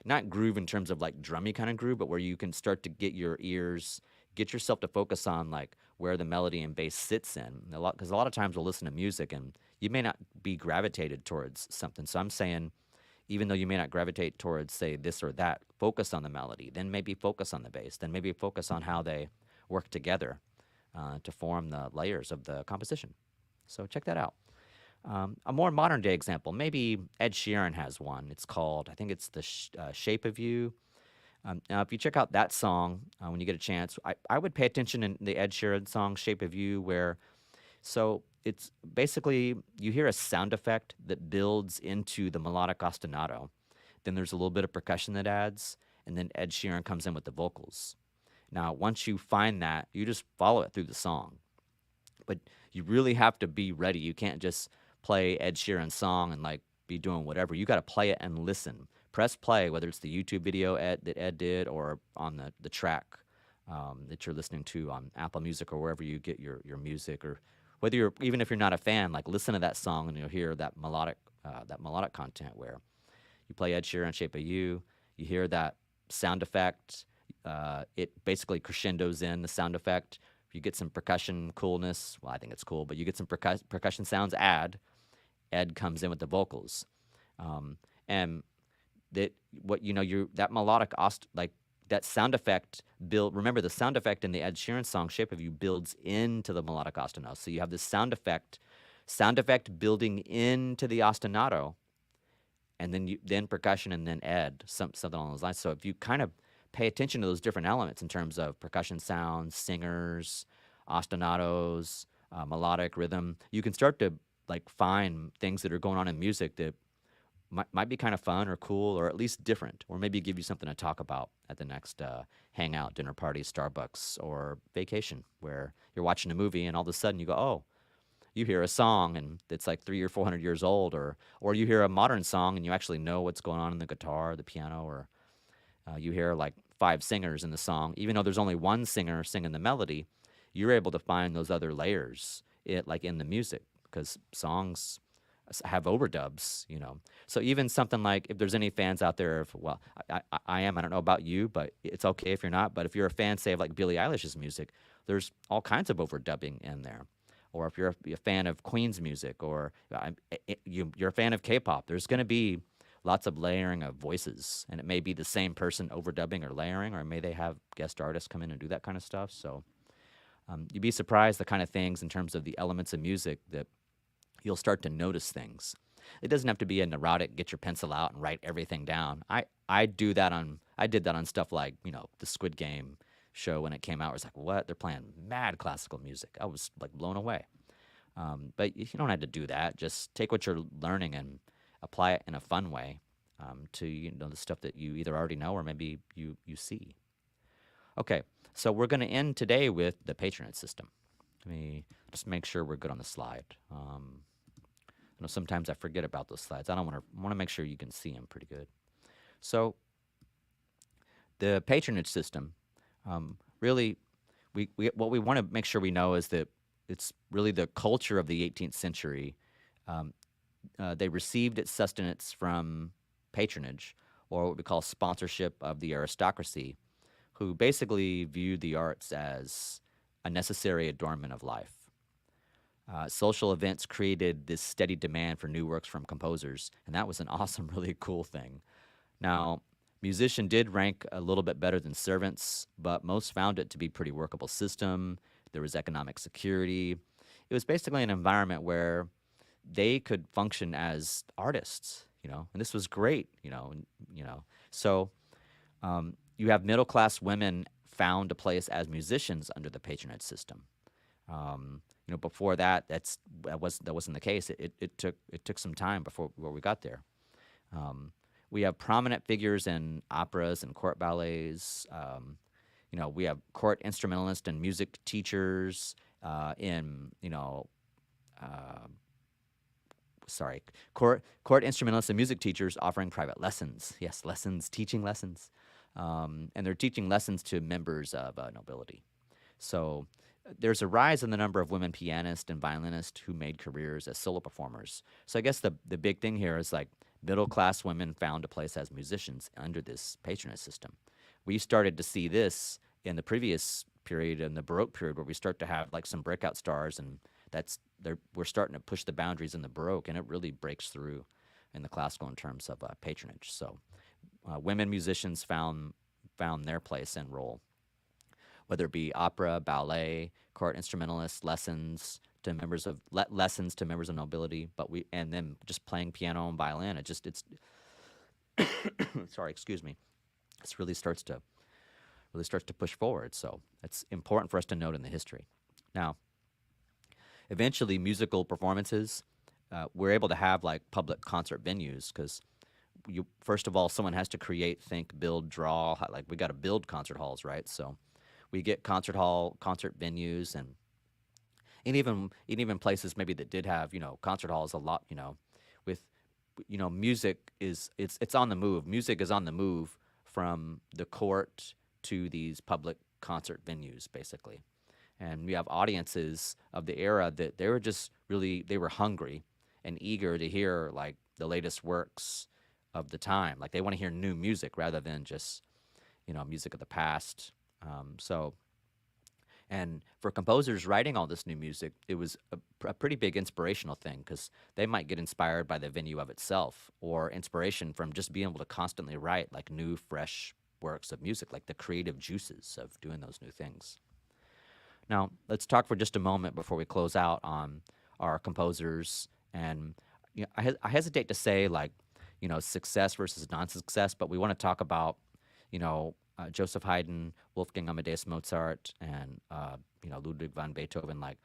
not groove in terms of like drummy kind of groove, but where you can start to get your ears get yourself to focus on like where the melody and bass sits in because a lot of times we'll listen to music and you may not be gravitated towards something. So I'm saying, even though you may not gravitate towards say this or that, focus on the melody, then maybe focus on the bass, then maybe focus on how they work together to form the layers of the composition. So check that out. A more modern day example, maybe Ed Sheeran has one. It's called, I think it's the Shape of You. Now, if you check out that song when you get a chance, I would pay attention in the Ed Sheeran song Shape of You, where so it's basically you hear a sound effect that builds into the melodic ostinato. Then there's a little bit of percussion that adds, and then Ed Sheeran comes in with the vocals. Now, once you find that, you just follow it through the song. But you really have to be ready. You can't just play Ed Sheeran's song and like be doing whatever. You got to play it and listen. Press play, whether it's the YouTube video that Ed did or on the track that you're listening to on Apple Music or wherever you get your music, or whether you're even if you're not a fan, like listen to that song and you'll hear that melodic content where you play Ed Sheeran Shape of You, you hear that sound effect. It basically crescendos in the sound effect. You get some percussion coolness. Well, I think it's cool, but you get some percussion sounds. Ed comes in with the vocals, and that what you know you that melodic like that sound effect build. Remember the sound effect in the Ed Sheeran song "Shape of You" builds into the melodic ostinato. So you have this sound effect building into the ostinato, and then percussion, and then Ed something along those lines. So if you kind of pay attention to those different elements in terms of percussion sounds, singers, ostinatos, melodic rhythm, you can start to like find things that are going on in music that might be kind of fun or cool or at least different, or maybe give you something to talk about at the next hangout, dinner party, Starbucks, or vacation where you're watching a movie and all of a sudden you go, oh, you hear a song and it's like 300 or 400 years old, or you hear a modern song and you actually know what's going on in the guitar, the piano, or you hear like 5 singers in the song. Even though there's only one singer singing the melody, you're able to find those other layers like in the music because songs have overdubs, you know. So even something like, if there's any fans out there of, well, I am, I don't know about you, but it's okay if you're not. But if you're a fan, say, of like Billie Eilish's music, there's all kinds of overdubbing in there. Or if you're a fan of Queen's music, or you're a fan of K-pop, there's going to be lots of layering of voices, and it may be the same person overdubbing or layering, or may they have guest artists come in and do that kind of stuff. So you'd be surprised the kind of things in terms of the elements of music that you'll start to notice things. It doesn't have to be a neurotic, get your pencil out and write everything down. I did that on stuff like, you know, the Squid Game show when it came out. I was like, what? They're playing mad classical music. I was like blown away. But you don't have to do that. Just take what you're learning and apply it in a fun way to, you know, the stuff that you either already know or maybe you see. Okay, so we're going to end today with the patronage system. Let me just make sure we're good on the slide. I know sometimes I forget about those slides. I want to make sure you can see them pretty good. So the patronage system, really, what we want to make sure we know is that it's really the culture of the 18th century. They received its sustenance from patronage, or what we call sponsorship of the aristocracy, who basically viewed the arts as a necessary adornment of life. Social events created this steady demand for new works from composers, and that was an awesome, really cool thing. Now, musician did rank a little bit better than servants, but most found it to be a pretty workable system. There was economic security. It was basically an environment where they could function as artists, you know, and this was great, you know. So you have middle-class women found a place as musicians under the patronage system. You know, before that wasn't the case. It took some time before we got there. We have prominent figures in operas and court ballets. You know, we have court instrumentalists and music teachers court instrumentalists and music teachers offering private lessons. Yes, lessons, teaching lessons. And they're teaching lessons to members of nobility. So there's a rise in the number of women pianists and violinists who made careers as solo performers. So I guess the big thing here is like middle-class women found a place as musicians under this patronage system. We started to see this in the previous period and the Baroque period where we start to have like some breakout stars, and we're starting to push the boundaries in the Baroque, and it really breaks through in the classical in terms of patronage. So women musicians found their place and role, whether it be opera, ballet, court instrumentalists, lessons to members of nobility, and then just playing piano and violin. It's sorry, excuse me. This really starts to push forward. So it's important for us to note in the history. Now, eventually, musical performances, we're able to have like public concert venues because first of all, someone has to create, think, build, draw. Like we got to build concert halls, right? So we get concert venues, and even places maybe that did have concert halls a lot. With music it's on the move. Music is on the move from the court to these public concert venues, basically. And we have audiences of the era that they were hungry and eager to hear like the latest works of the time. Like they want to hear new music rather than just music of the past. So, and for composers writing all this new music, it was a pretty big inspirational thing because they might get inspired by the venue of itself, or inspiration from just being able to constantly write like new, fresh works of music, like the creative juices of doing those new things. Now, let's talk for just a moment before we close out on our composers. And I hesitate to say like, success versus non-success, but we want to talk about, Joseph Haydn, Wolfgang Amadeus Mozart, and Ludwig van Beethoven. Like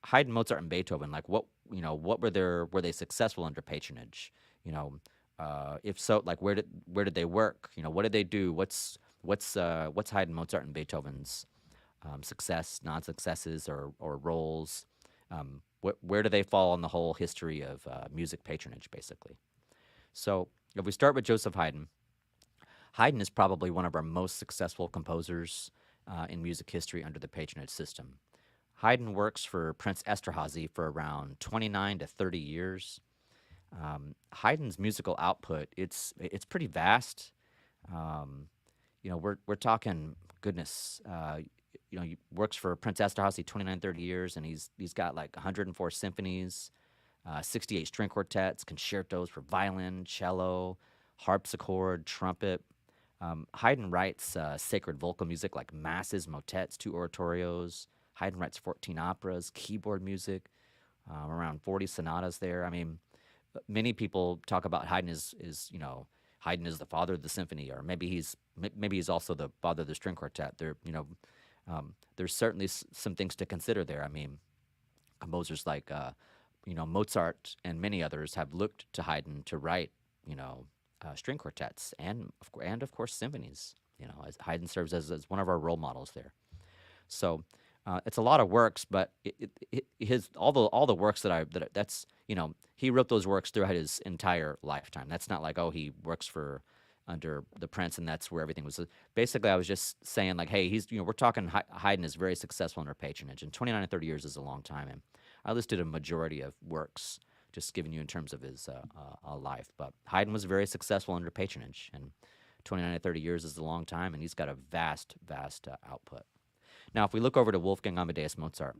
Haydn, Mozart, and Beethoven. Like what were they successful under patronage? If so, like where did they work? What did they do? What's Haydn, Mozart, and Beethoven's success, non-successes, or roles? Where do they fall in the whole history of music patronage, basically? So if we start with Joseph Haydn, Haydn is probably one of our most successful composers in music history under the patronage system. Haydn works for Prince Esterhazy for around 29 to 30 years. Haydn's musical output, it's pretty vast. We're talking, goodness, he works for Prince Esterhazy 29, 30 years, and he's got like 104 symphonies, 68 string quartets, concertos for violin, cello, harpsichord, trumpet. Haydn writes sacred vocal music like masses, motets, 2 oratorios. Haydn writes 14 operas, keyboard music, around 40 sonatas there. I mean, many people talk about Haydn Haydn is the father of the symphony, or maybe he's also the father of the string quartet. There's certainly some things to consider there. I mean, composers like Mozart and many others have looked to Haydn to write string quartets and of course symphonies. As Haydn serves as one of our role models there. So it's a lot of works, but all the works that's he wrote those works throughout his entire lifetime. That's not like he works under the Prince and that's where everything was. Basically, I was just saying like, hey, we're talking Haydn is very successful under patronage, and 29 to 30 years is a long time. And I listed a majority of works, just giving you in terms of his life. But Haydn was very successful under patronage, and 29 to 30 years is a long time, and he's got a vast output. Now, if we look over to Wolfgang Amadeus Mozart,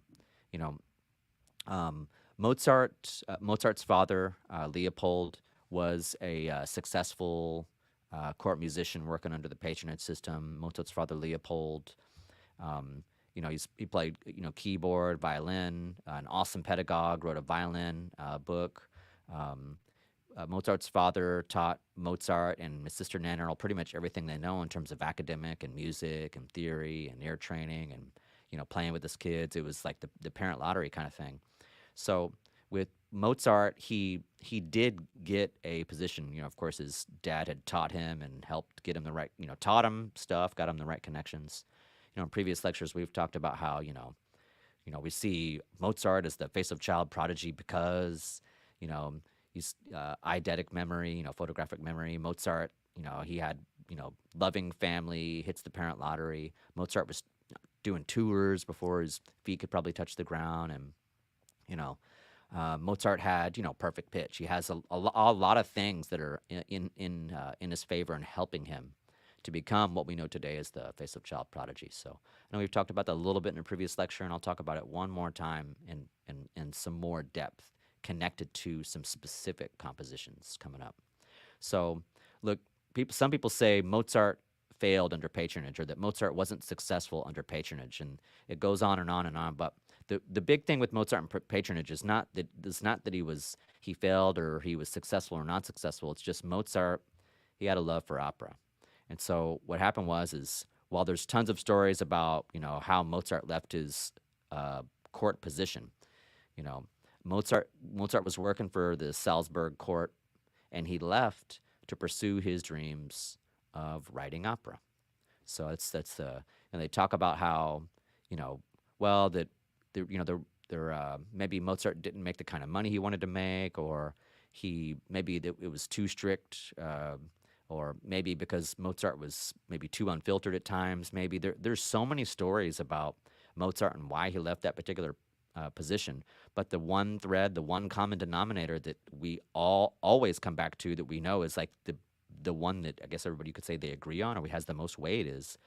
Mozart's father, Leopold, was a successful court musician working under the patronage system. Mozart's father, Leopold, he played keyboard, violin, an awesome pedagogue, wrote a violin book. Mozart's father taught Mozart and his sister Nana Earl pretty much everything they know in terms of academic and music and theory and ear training and playing with his kids. It was like the parent lottery kind of thing. So with Mozart, he did get a position. Of course, his dad had taught him and helped get him the right, taught him stuff, got him the right connections. In previous lectures, we've talked about how we see Mozart as the face of child prodigy because he's eidetic memory, photographic memory. Mozart, he had loving family, hits the parent lottery. Mozart was doing tours before his feet could probably touch the ground, and Mozart had perfect pitch. He has a lot of things that are in his favor and helping him to become what we know today as the face of child prodigy. So I know we've talked about that a little bit in a previous lecture, and I'll talk about it one more time in some more depth connected to some specific compositions coming up. So look, some people say Mozart failed under patronage or that Mozart wasn't successful under patronage, and it goes on and on and on. But the big thing with Mozart and patronage is not that he failed or he was successful or not successful. It's just Mozart, he had a love for opera. And so what happened is while there's tons of stories about, how Mozart left his court position, you know, Mozart was working for the Salzburg court, and he left to pursue his dreams of writing opera. So and they talk about how, well, that maybe Mozart didn't make the kind of money he wanted to make, or it was too strict, or maybe because Mozart was maybe too unfiltered at times. Maybe there's so many stories about Mozart and why he left that particular position. But the one thread, the one common denominator that we all always come back to that we know is like the one that I guess everybody could say they agree on or has the most weight is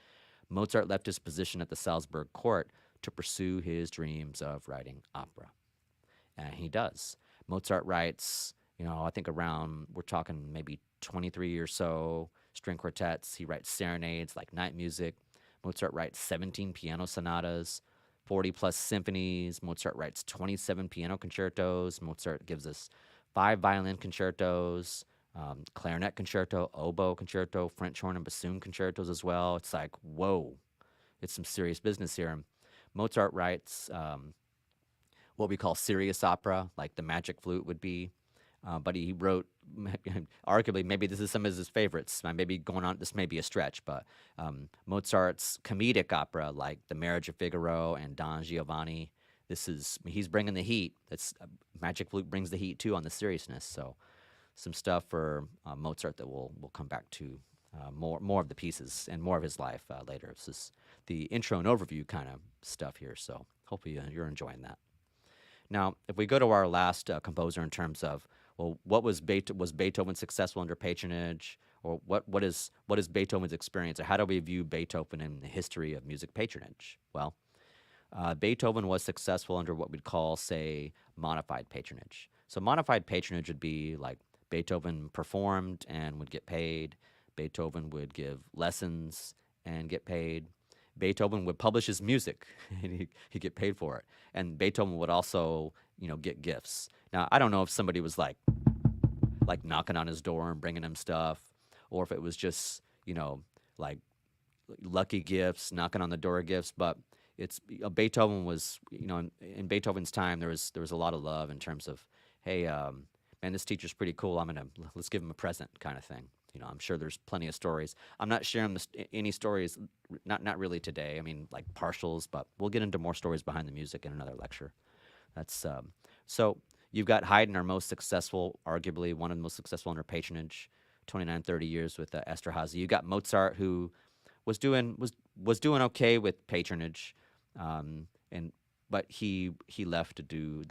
Mozart left his position at the Salzburg court to pursue his dreams of writing opera. And he does. Mozart writes, I think we're talking maybe 23 or so string quartets. He writes serenades like night music. Mozart writes 17 piano sonatas, 40 plus symphonies. Mozart writes 27 piano concertos. Mozart gives us 5 violin concertos, clarinet concerto, oboe concerto, French horn and bassoon concertos as well. It's like, whoa, it's some serious business here. Mozart writes what we call serious opera, like the Magic Flute would be. But he wrote, arguably, maybe this is some of his favorites. I may be going on, this may be a stretch, but Mozart's comedic opera, like The Marriage of Figaro and Don Giovanni, he's bringing the heat. Magic Flute brings the heat too on the seriousness. So some stuff for Mozart that we'll come back to more of the pieces and more of his life later. This is the intro and overview kind of stuff here. So hopefully you're enjoying that. Now, if we go to our last composer in terms of, well, was Beethoven successful under patronage, or what is Beethoven's experience, or how do we view Beethoven in the history of music patronage? Well, Beethoven was successful under what we'd call, say, modified patronage. So modified patronage would be like Beethoven performed and would get paid. Beethoven would give lessons and get paid. Beethoven would publish his music and he'd get paid for it. And Beethoven would also, get gifts. Now, I don't know if somebody was like knocking on his door and bringing him stuff, or if it was just, like lucky gifts, knocking on the door gifts. But Beethoven was, in Beethoven's time, there was a lot of love in terms of, hey, man, this teacher's pretty cool. Let's give him a present kind of thing. I'm sure there's plenty of stories. I'm not sharing any stories, not really today. I mean, like partials, but we'll get into more stories behind the music in another lecture. That's so you've got Haydn, our most successful, arguably one of the most successful under patronage, 29, 30 years with Esterhazy. You got Mozart, who was doing okay with patronage, but he left to do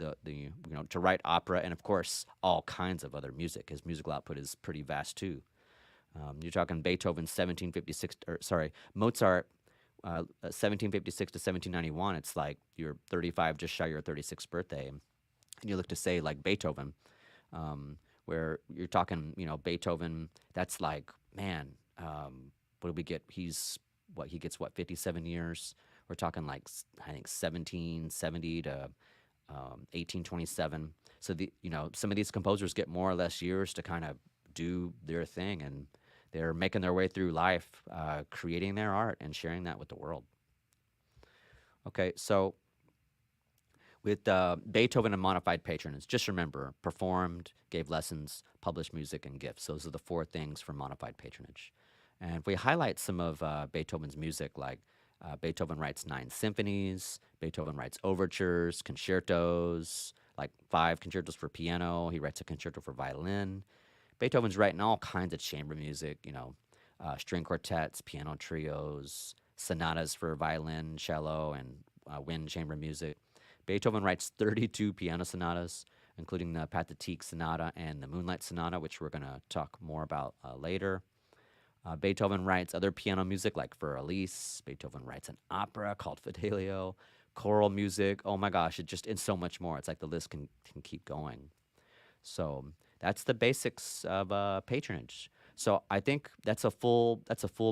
to write opera and of course all kinds of other music. His musical output is pretty vast too. You're talking Beethoven 1756, Mozart 1756 to 1791. It's like you're 35, just shy of your 36th birthday, and you look to say like Beethoven, where you're talking, Beethoven. That's like, man, what do we get? He gets 57 years. We're talking like I think 1770 to 1827. So some of these composers get more or less years to kind of do their thing, and they're making their way through life, creating their art and sharing that with the world. Okay, so with Beethoven and modified patronage, just remember, performed, gave lessons, published music, and gifts. Those are the 4 things for modified patronage. And if we highlight some of Beethoven's music, like Beethoven writes 9 symphonies, Beethoven writes overtures, concertos, like 5 concertos for piano. He writes a concerto for violin. Beethoven's writing all kinds of chamber music, string quartets, piano trios, sonatas for violin, cello, and wind chamber music. Beethoven writes 32 piano sonatas, including the Pathetique Sonata and the Moonlight Sonata, which we're going to talk more about later. Beethoven writes other piano music like for Elise. Beethoven writes an opera called Fidelio, choral music. Oh my gosh, it just, and so much more. It's like the list can keep going. So that's the basics of patronage. So I think that's a full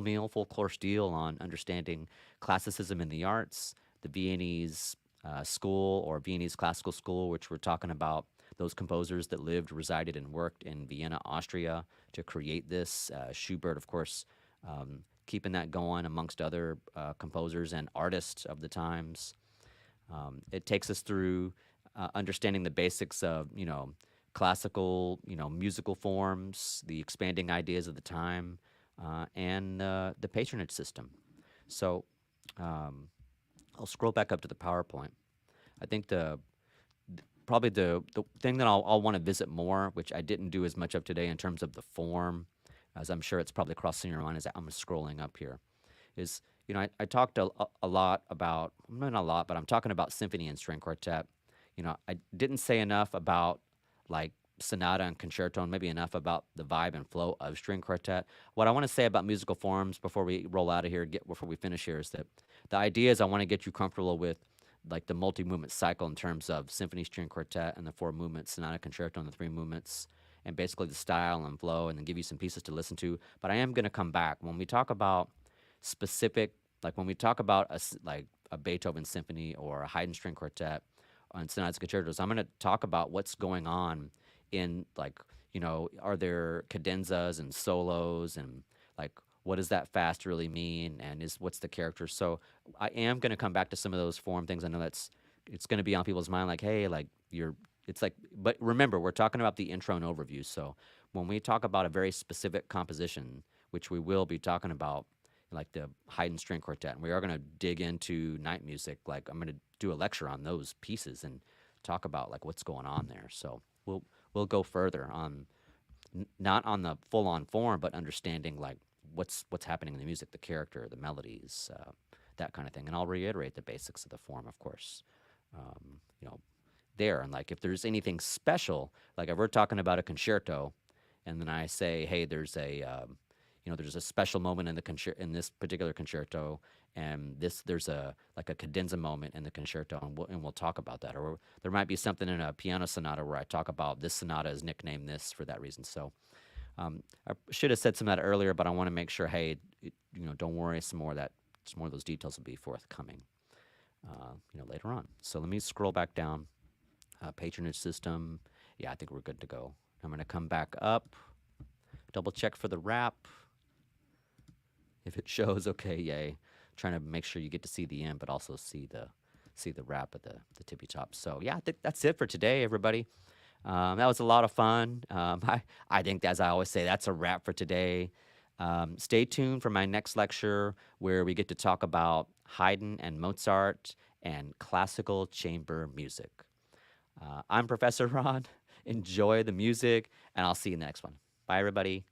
meal, full course deal on understanding classicism in the arts, the Viennese school or Viennese classical school, which we're talking about those composers that lived, resided, and worked in Vienna, Austria to create this. Schubert, of course, keeping that going amongst other composers and artists of the times. It takes us through understanding the basics of, classical, musical forms, the expanding ideas of the time, and the patronage system. So I'll scroll back up to the PowerPoint. I think probably the thing that I'll want to visit more, which I didn't do as much of today in terms of the form, as I'm sure it's probably crossing your mind as I'm scrolling up here, is, I talked a lot about, not a lot, but I'm talking about symphony and string quartet. I didn't say enough about like sonata and concerto, and maybe enough about the vibe and flow of string quartet. What I want to say about musical forms before we roll out of here, before we finish here, is that the idea is I want to get you comfortable with like the multi-movement cycle in terms of symphony, string quartet, and the four movements, sonata, concerto, and the three movements, and basically the style and flow, and then give you some pieces to listen to. But I am going to come back when we talk about specific, like when we talk about like a Beethoven symphony or a Haydn string quartet and sonatas concertos. I'm going to talk about what's going on in, like, are there cadenzas and solos, and like what does that fast really mean, and what's the character. So I am going to come back to some of those form things. I know it's going to be on people's mind, like, hey, like it's like, but remember, we're talking about the intro and overview. So when we talk about a very specific composition, which we will be talking about, like the Haydn string quartet, and we are going to dig into night music. Like I'm going to do a lecture on those pieces and talk about like what's going on there. So we'll go further on, not on the full on form, but understanding like what's happening in the music, the character, the melodies, that kind of thing. And I'll reiterate the basics of the form, of course. Um, you know, there, and like if there's anything special, like if we're talking about a concerto, and then I say, hey, there's a special moment in in this particular concerto, and there's a like a cadenza moment in the concerto, and we'll talk about that. Or there might be something in a piano sonata where I talk about this sonata is nicknamed this for that reason. So I should have said some of that earlier, but I want to make sure, hey, don't worry, some more of those details will be forthcoming, later on. So let me scroll back down. Patronage system. Yeah, I think we're good to go. I'm going to come back up, double check for the wrap. If it shows, okay, yay. Trying to make sure you get to see the end, but also see the wrap at the tippy top. So yeah, I think that's it for today, everybody. That was a lot of fun. I think, as I always say, that's a wrap for today. Stay tuned for my next lecture, where we get to talk about Haydn and Mozart and classical chamber music. I'm Professor Ron. Enjoy the music, and I'll see you in the next one. Bye, everybody.